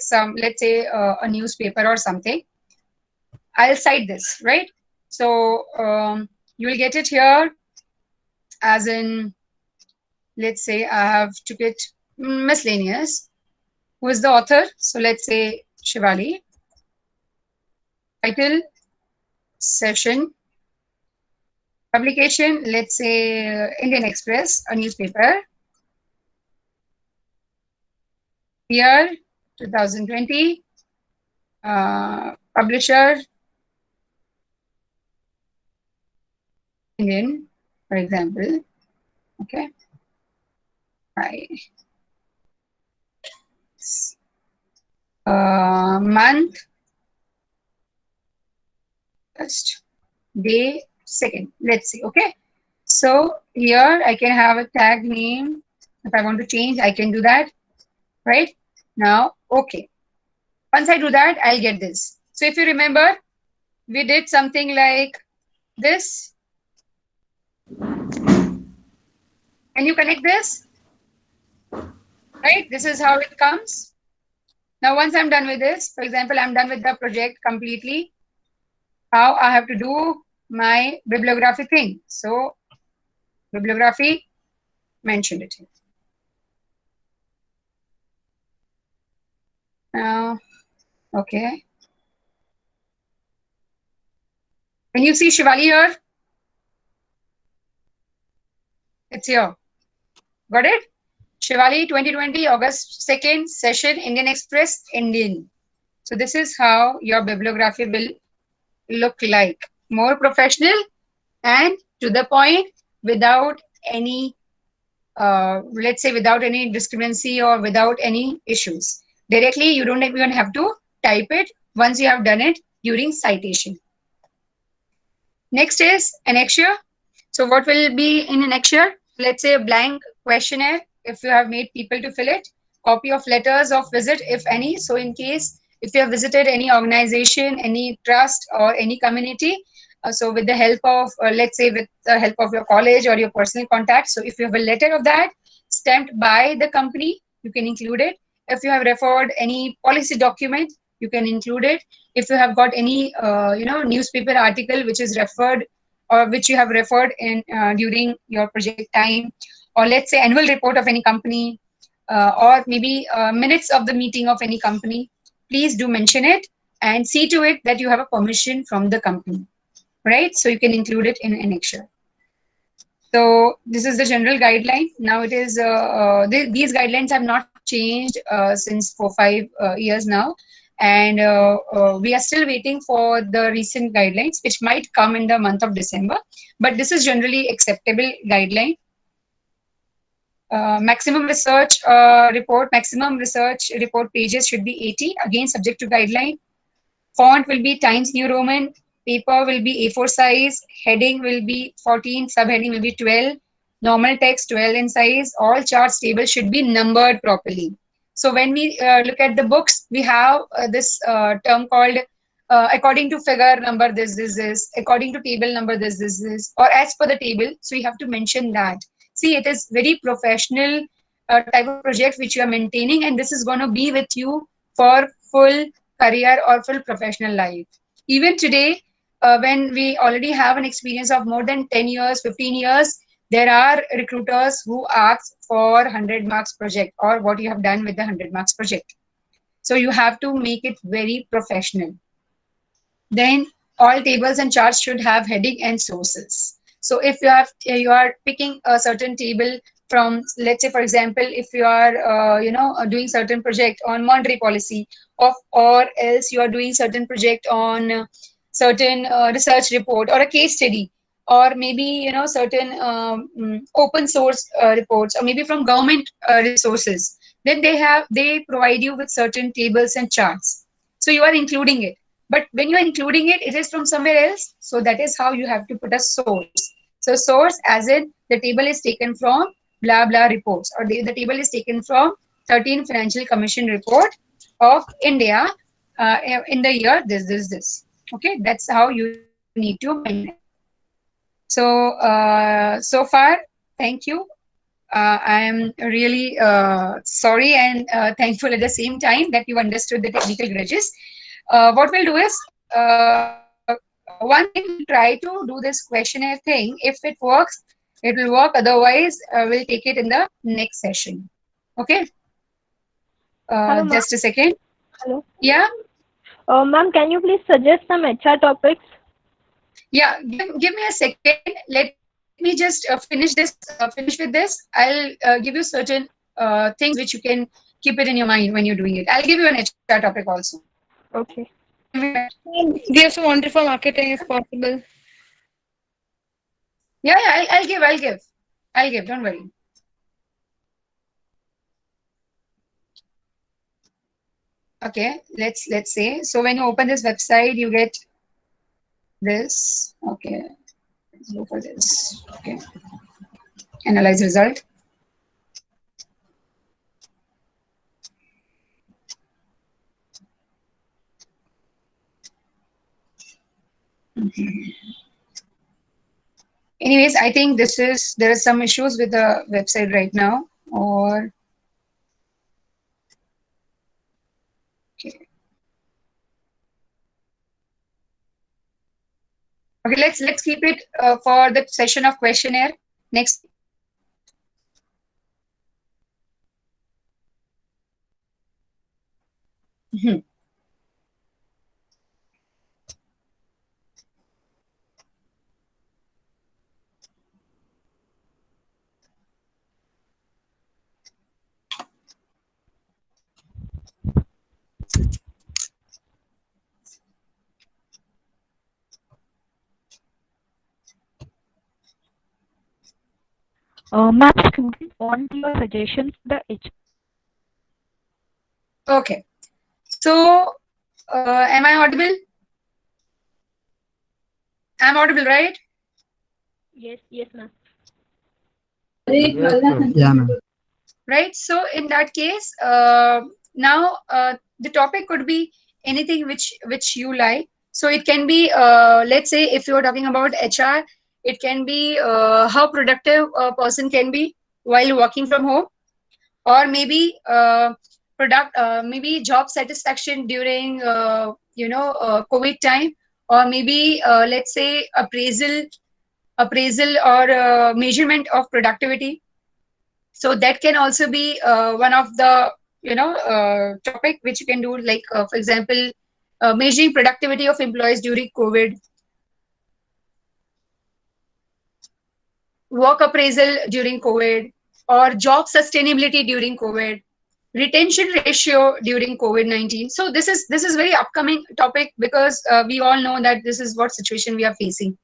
[SPEAKER 2] a newspaper or something. I'll cite this, right? So you will get it here as in, let's say I have took it miscellaneous. Who is the author? So let's say Shivali. Title, session, publication, let's say Indian Express, a newspaper. Year 2020. Publisher, Indian, for example. Okay. Right. Month, first, day, second. Let's see. Okay. So here I can have a tag name. If I want to change, I can do that. Right now. Okay. Once I do that, I'll get this. So if you remember, we did something like this. Can you connect this? Right? This is how it comes. Now, once I'm done with this, for example, I'm done with the project completely. How I have to do my bibliography thing. So, bibliography, mentioned it here. Now, okay. Can you see Shivali here? It's here. Got it? Shivali 2020, August 2nd, session, Indian Express, Indian. So this is how your bibliography will look like. More professional and to the point, without any, let's say, without any discrepancy or without any issues. Directly, you don't even have to type it once you have done it during citation. Next is annexure. So what will be in annexure? Let's say a blank questionnaire if you have made people to fill it. Copy of letters of visit, if any. So in case if you have visited any organization, any trust or any community, so with the help of, let's say with the help of your college or your personal contact. So if you have a letter of that stamped by the company, you can include it. If you have referred any policy document, you can include it. If you have got any, newspaper article which is referred or which you have referred in during your project time, or let's say annual report of any company, or maybe minutes of the meeting of any company, please do mention it and see to it that you have a permission from the company, right? So you can include it in annexure. So this is the general guideline. Now it is, these guidelines have not changed since 4-5 years now. And we are still waiting for the recent guidelines, which might come in the month of December. But this is generally acceptable guideline. Maximum research report pages should be 80, again subject to guideline. Font will be Times New Roman. Paper will be A4 size. Heading will be 14. Subheading will be 12. Normal text 12 in size. All charts tables should be numbered properly. So when we look at the books, we have this term called according to figure number this, according to table number this, or as per the table. So you have to mention that. See, it is very professional type of project which you are maintaining, and this is going to be with you for full career or full professional life. Even today, when we already have an experience of more than 10 years, 15 years, There are recruiters who ask for 100 marks project or what you have done with the 100 marks project. So you have to make it very professional. Then all tables and charts should have heading and sources. So if you are picking a certain table from, let's say for example, if you are doing certain project on monetary policy, or else you are doing certain project on certain research report or a case study, or maybe certain open source reports, or maybe from government resources, then they provide you with certain tables and charts. So you are including it. But when you are including it, it is from somewhere else. So that is how you have to put a source. So source as in the table is taken from blah blah reports, or the table is taken from 13 Financial Commission report of India in the year this. Okay, that's how you need to mention it. So so far, thank you. I am really sorry and thankful at the same time that you understood the technical grudges. What we'll do is, one thing, we'll try to do this questionnaire thing. If it works, it will work. Otherwise, we'll take it in the next session. Okay?
[SPEAKER 7] Hello, ma'am.
[SPEAKER 2] Just a second.
[SPEAKER 7] Hello.
[SPEAKER 2] Yeah?
[SPEAKER 7] Ma'am, can you please suggest some HR topics?
[SPEAKER 2] Yeah, give me a second. Let me just finish with this. I'll give you certain things which you can keep it in your mind when you're doing it. I'll give you an HR topic also.
[SPEAKER 7] Okay.
[SPEAKER 3] Give some wanted for marketing if possible.
[SPEAKER 2] Yeah, I'll give. Don't worry. Okay, let's say. So when you open this website, you get this. Okay, let's go for this. Okay, analyze result. Anyways, I think there are some issues with the website right now, or okay. Okay, let's keep it for the session of questionnaire next.
[SPEAKER 1] Ma'am, students want your suggestions for the HR.
[SPEAKER 2] Okay, so am I audible? I'm audible, right?
[SPEAKER 7] Yes, ma'am.
[SPEAKER 6] Yes, ma'am.
[SPEAKER 5] Yeah, ma'am.
[SPEAKER 2] Right. So in that case, now the topic could be anything which you like. So it can be, let's say, if you're talking about HR, it can be how productive a person can be while working from home, or maybe maybe job satisfaction during COVID time, or maybe let's say appraisal or measurement of productivity. So that can also be one of the topic which you can do, like for example, measuring productivity of employees during COVID, work appraisal during COVID, or job sustainability during COVID, retention ratio during COVID-19. So this is very upcoming topic, because we all know that this is what situation we are facing.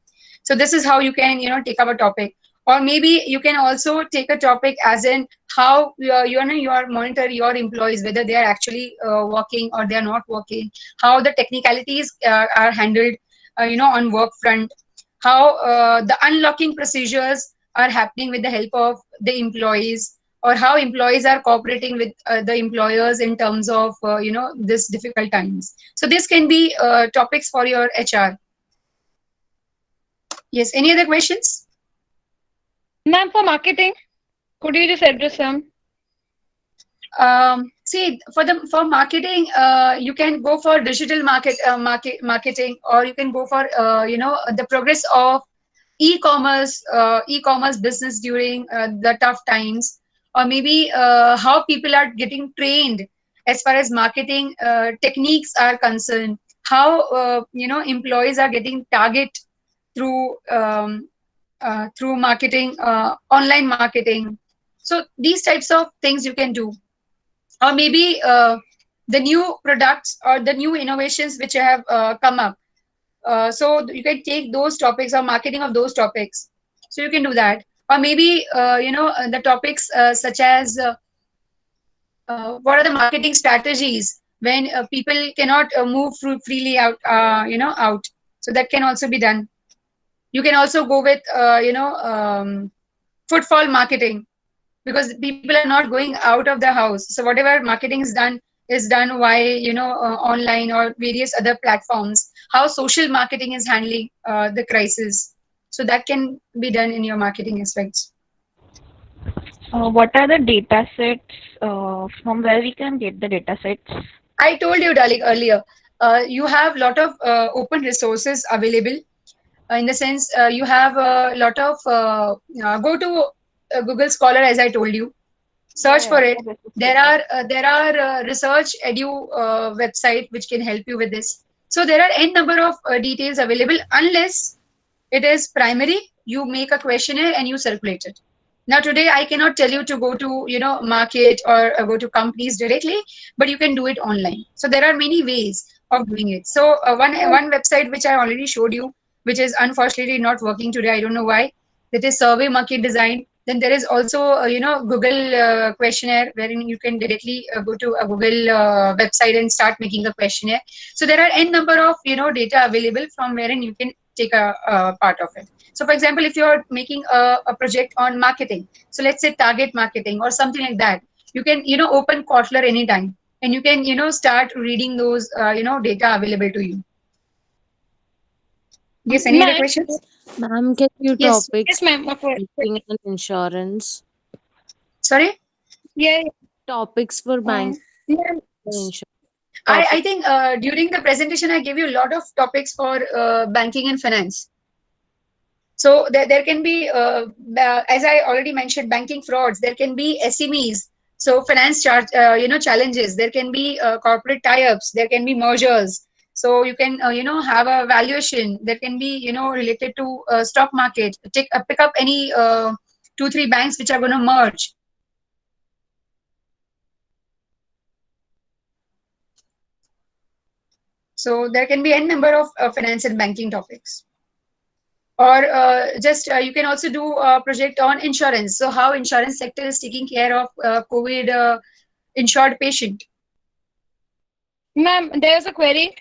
[SPEAKER 2] So this is how you can take up a topic. Or maybe you can also take a topic as in how you are monitor your employees, whether they are actually working or they are not working, how the technicalities are handled on work front, how the unlocking procedures are happening with the help of the employees, or how employees are cooperating with the employers in terms of this difficult times. So this can be topics for your HR. Yes, any other questions?
[SPEAKER 3] Ma'am, for marketing, could you just address some?
[SPEAKER 2] See, for marketing, you can go for digital marketing, or you can go for the progress of e-commerce business during the tough times, or maybe how people are getting trained as far as marketing techniques are concerned, how employees are getting target through through marketing, online marketing. So these types of things you can do, or maybe the new products or the new innovations which have come up. So you can take those topics or marketing of those topics. So you can do that, or maybe the topics such as what are the marketing strategies when people cannot move freely out, out. So that can also be done. You can also go with footfall marketing, because people are not going out of the house. So whatever marketing is done via online or various other platforms. How social marketing is handling the crisis. So that can be done in your marketing aspects.
[SPEAKER 1] What are the data sets from where we can get the data sets?
[SPEAKER 2] I told you, darling, earlier. You have a lot of open resources available. In the sense, you have a lot of go to Google Scholar, as I told you. Search for it. There are research edu website which can help you with this. So there are n number of details available. Unless it is primary, you make a questionnaire and you circulate it. Now today I cannot tell you to go to market or go to companies directly, but you can do it online. So there are many ways of doing it. So one website which I already showed you, which is unfortunately not working today, I don't know why. That is Survey Market Design. Then there is also Google questionnaire, wherein you can directly go to a Google website and start making a questionnaire. So there are n number of data available from wherein you can take a part of it. So for example, if you're making a project on marketing, so let's say target marketing or something like that, you can open Kotler anytime, and you can start reading those data available to you. Yes, any other questions?
[SPEAKER 8] Ma'am, can you
[SPEAKER 2] Yes.
[SPEAKER 8] topics
[SPEAKER 3] Yes, ma'am. Of course.
[SPEAKER 8] banking and insurance?
[SPEAKER 2] Sorry.
[SPEAKER 3] Yeah.
[SPEAKER 8] Topics for banking
[SPEAKER 3] Yeah.
[SPEAKER 8] and insurance.
[SPEAKER 2] I think during the presentation I gave you a lot of topics for banking and finance. So there can be, as I already mentioned, banking frauds. There can be SMEs, so finance challenges. There can be corporate tie-ups. There can be mergers. So you can have a valuation. There can be related to stock market. Pick up any 2-3 banks which are going to merge. So there can be n number of finance and banking topics. Or just you can also do a project on insurance. So how insurance sector is taking care of COVID insured patient.
[SPEAKER 3] Ma'am, there's a query.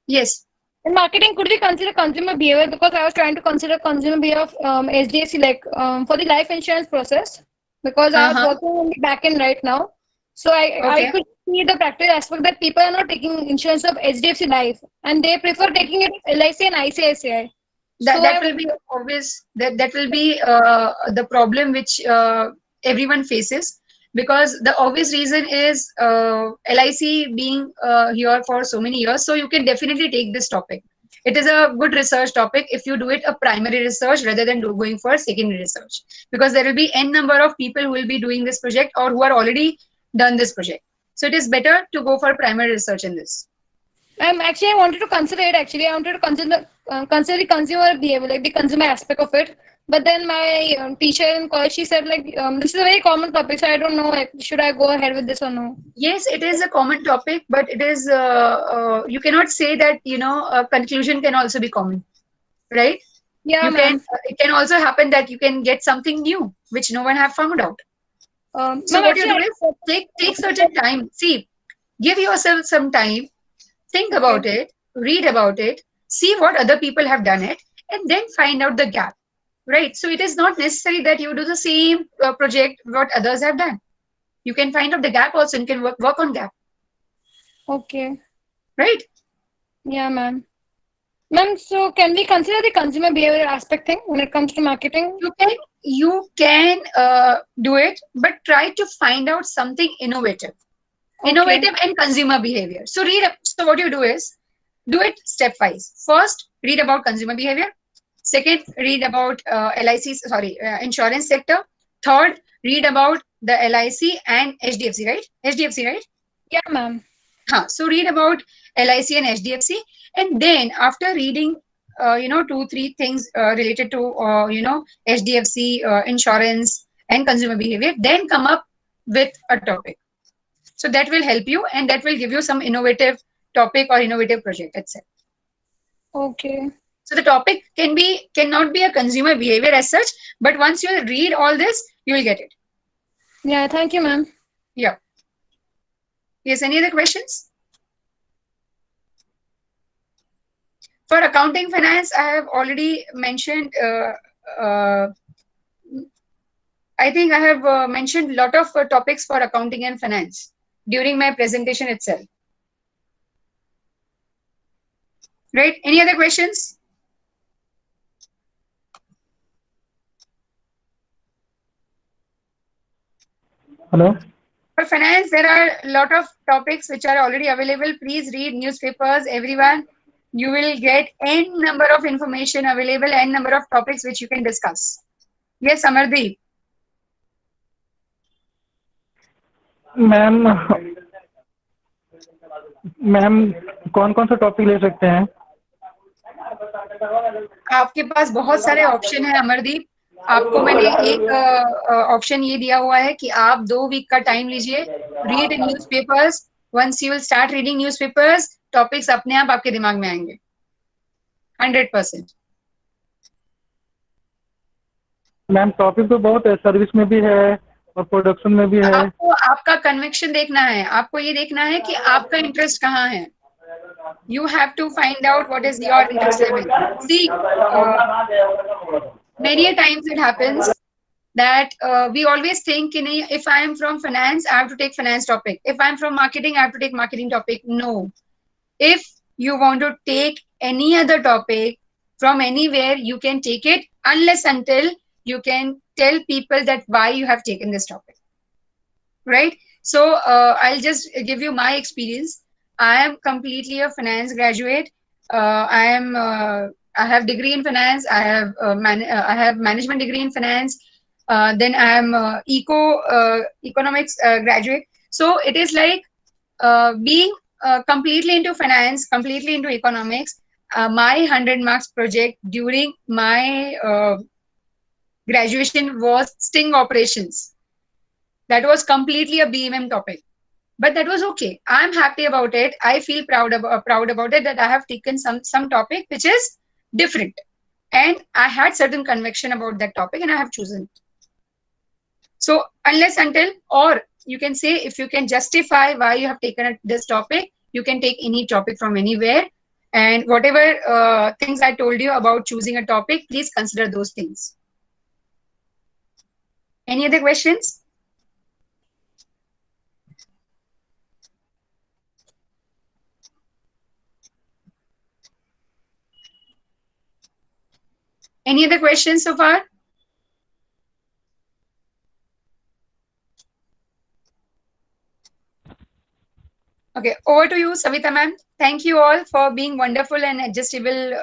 [SPEAKER 2] Yes.
[SPEAKER 3] In marketing, could we consider consumer behavior? Because I was trying to consider consumer behavior of HDFC, like for the life insurance process, because I am working in the back end right now. So I could see the practical aspect that people are not taking insurance of HDFC Life, and they prefer taking it of LIC and ICICI.
[SPEAKER 2] That will be always that will be the problem which everyone faces, because the obvious reason is LIC being here for so many years. So you can definitely take this topic. It is a good research topic if you do it a primary research rather than going for secondary research, because there will be n number of people who will be doing this project or who are already done this project. So it is better to go for primary research in this.
[SPEAKER 3] Actually, I wanted to consider it. Actually, I wanted to consider the consumer behavior, like the consumer aspect of it. But then my teacher in college, she said like this is a very common topic, so I don't know like, should I go ahead with this or no.
[SPEAKER 2] Yes, it is a common topic, but it is you cannot say that a conclusion can also be common, right?
[SPEAKER 3] Yeah,
[SPEAKER 2] you can. It can also happen that you can get something new which no one have found out. So what you do is take certain time. See, give yourself some time. Think about it, read about it, see what other people have done it, and then find out the gap, right? So it is not necessary that you do the same project what others have done. You can find out the gap also and can work on gap.
[SPEAKER 3] Okay.
[SPEAKER 2] Right?
[SPEAKER 3] Yeah, ma'am. Ma'am, so can we consider the consumer behavior aspect thing when it comes to marketing?
[SPEAKER 2] You can do it, but try to find out something innovative. Innovative and consumer behavior. So what you do is do it stepwise. First, read about consumer behavior. Second, read about insurance sector. Third, read about the LIC and HDFC, right? HDFC, right?
[SPEAKER 3] Yeah, ma'am.
[SPEAKER 2] So read about LIC and HDFC, and then after reading, 2-3 things related to, HDFC, insurance and consumer behavior, then come up with a topic. So that will help you, and that will give you some innovative topic or innovative project, etc.
[SPEAKER 3] Okay.
[SPEAKER 2] So the topic cannot be a consumer behavior as such, but once you read all this, you will get it.
[SPEAKER 3] Yeah, thank you, ma'am.
[SPEAKER 2] Yeah. Yes, any other questions? For accounting finance, I have already mentioned, I think I have mentioned a lot of topics for accounting and finance during my presentation itself. Right? Any other questions?
[SPEAKER 6] Hello.
[SPEAKER 2] For finance, there are a lot of topics which are already available. Please read newspapers, everyone. You will get n number of information available, n number of topics which you can discuss. Yes, Amardeep.
[SPEAKER 6] Ma'am कौन कौन सा topic ले सकते हैं?
[SPEAKER 2] आपके पास बहुत सारे option है अमरदीप. आपको मैंने एक ऑप्शन ये दिया हुआ है कि आप 2 वीक का टाइम लीजिए, read newspapers. Once you will start reading newspapers, topics अपने आप आपके दिमाग में आएंगे 100%.
[SPEAKER 6] मैम टॉपिक तो बहुत है, सर्विस में भी है और प्रोडक्शन में भी है.
[SPEAKER 2] आपको आपका कन्विक्शन देखना है, आपको ये देखना है कि आपका इंटरेस्ट कहाँ है. You have to find out what is your interest level. See, many a times it happens that we always think, if I am from finance, I have to take finance topic. If I'm from marketing, I have to take marketing topic. No. If you want to take any other topic from anywhere, you can take it unless until you can tell people that why you have taken this topic. Right? So I'll just give you my experience. I am completely a finance graduate. I have degree in finance. I have management degree in finance. Then I am economics graduate. So it is like being completely into finance, completely into economics. My 100 marks project during my graduation was sting operations. That was completely a BMM topic. But that was okay. I'm happy about it. I feel proud about it that I have taken some topic which is different. And I had certain conviction about that topic and I have chosen it. So unless until, or you can say, if you can justify why you have taken this topic, you can take any topic from anywhere. And whatever things I told you about choosing a topic, please consider those things. Any other questions? Any other questions so far? Okay, over to you, Savita ma'am. Thank you all for being wonderful and adjustable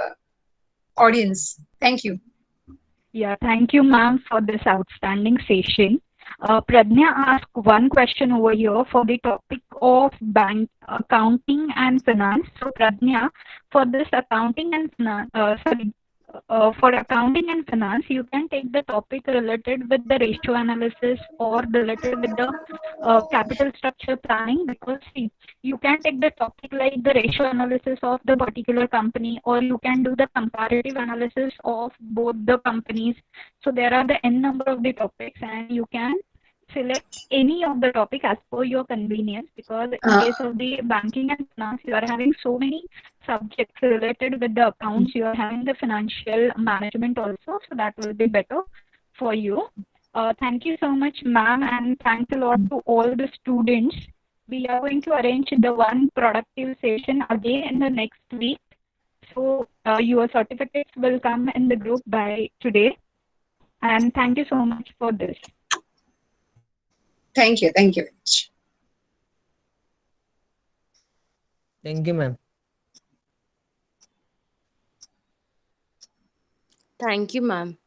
[SPEAKER 2] audience. Thank you.
[SPEAKER 1] Yeah, thank you, ma'am, for this outstanding session. Pradnya asked one question over here for the topic of bank accounting and finance. So, Pradnya, for this accounting and finance, for accounting and finance, you can take the topic related with the ratio analysis or related with the capital structure planning, because see, you can take the topic like the ratio analysis of the particular company, or you can do the comparative analysis of both the companies. So there are the n number of the topics, and you can select any of the topic as per your convenience, because in case of the banking and finance, you are having so many subjects related with the accounts. You are having the financial management also, so that will be better for you. Thank you so much, ma'am, and thanks a lot to all the students. We are going to arrange the one productive session again in the next week. So your certificates will come in the group by today. And thank you so much for this.
[SPEAKER 2] Thank you. Thank you very much.
[SPEAKER 9] Thank you, ma'am.
[SPEAKER 8] Thank you, ma'am.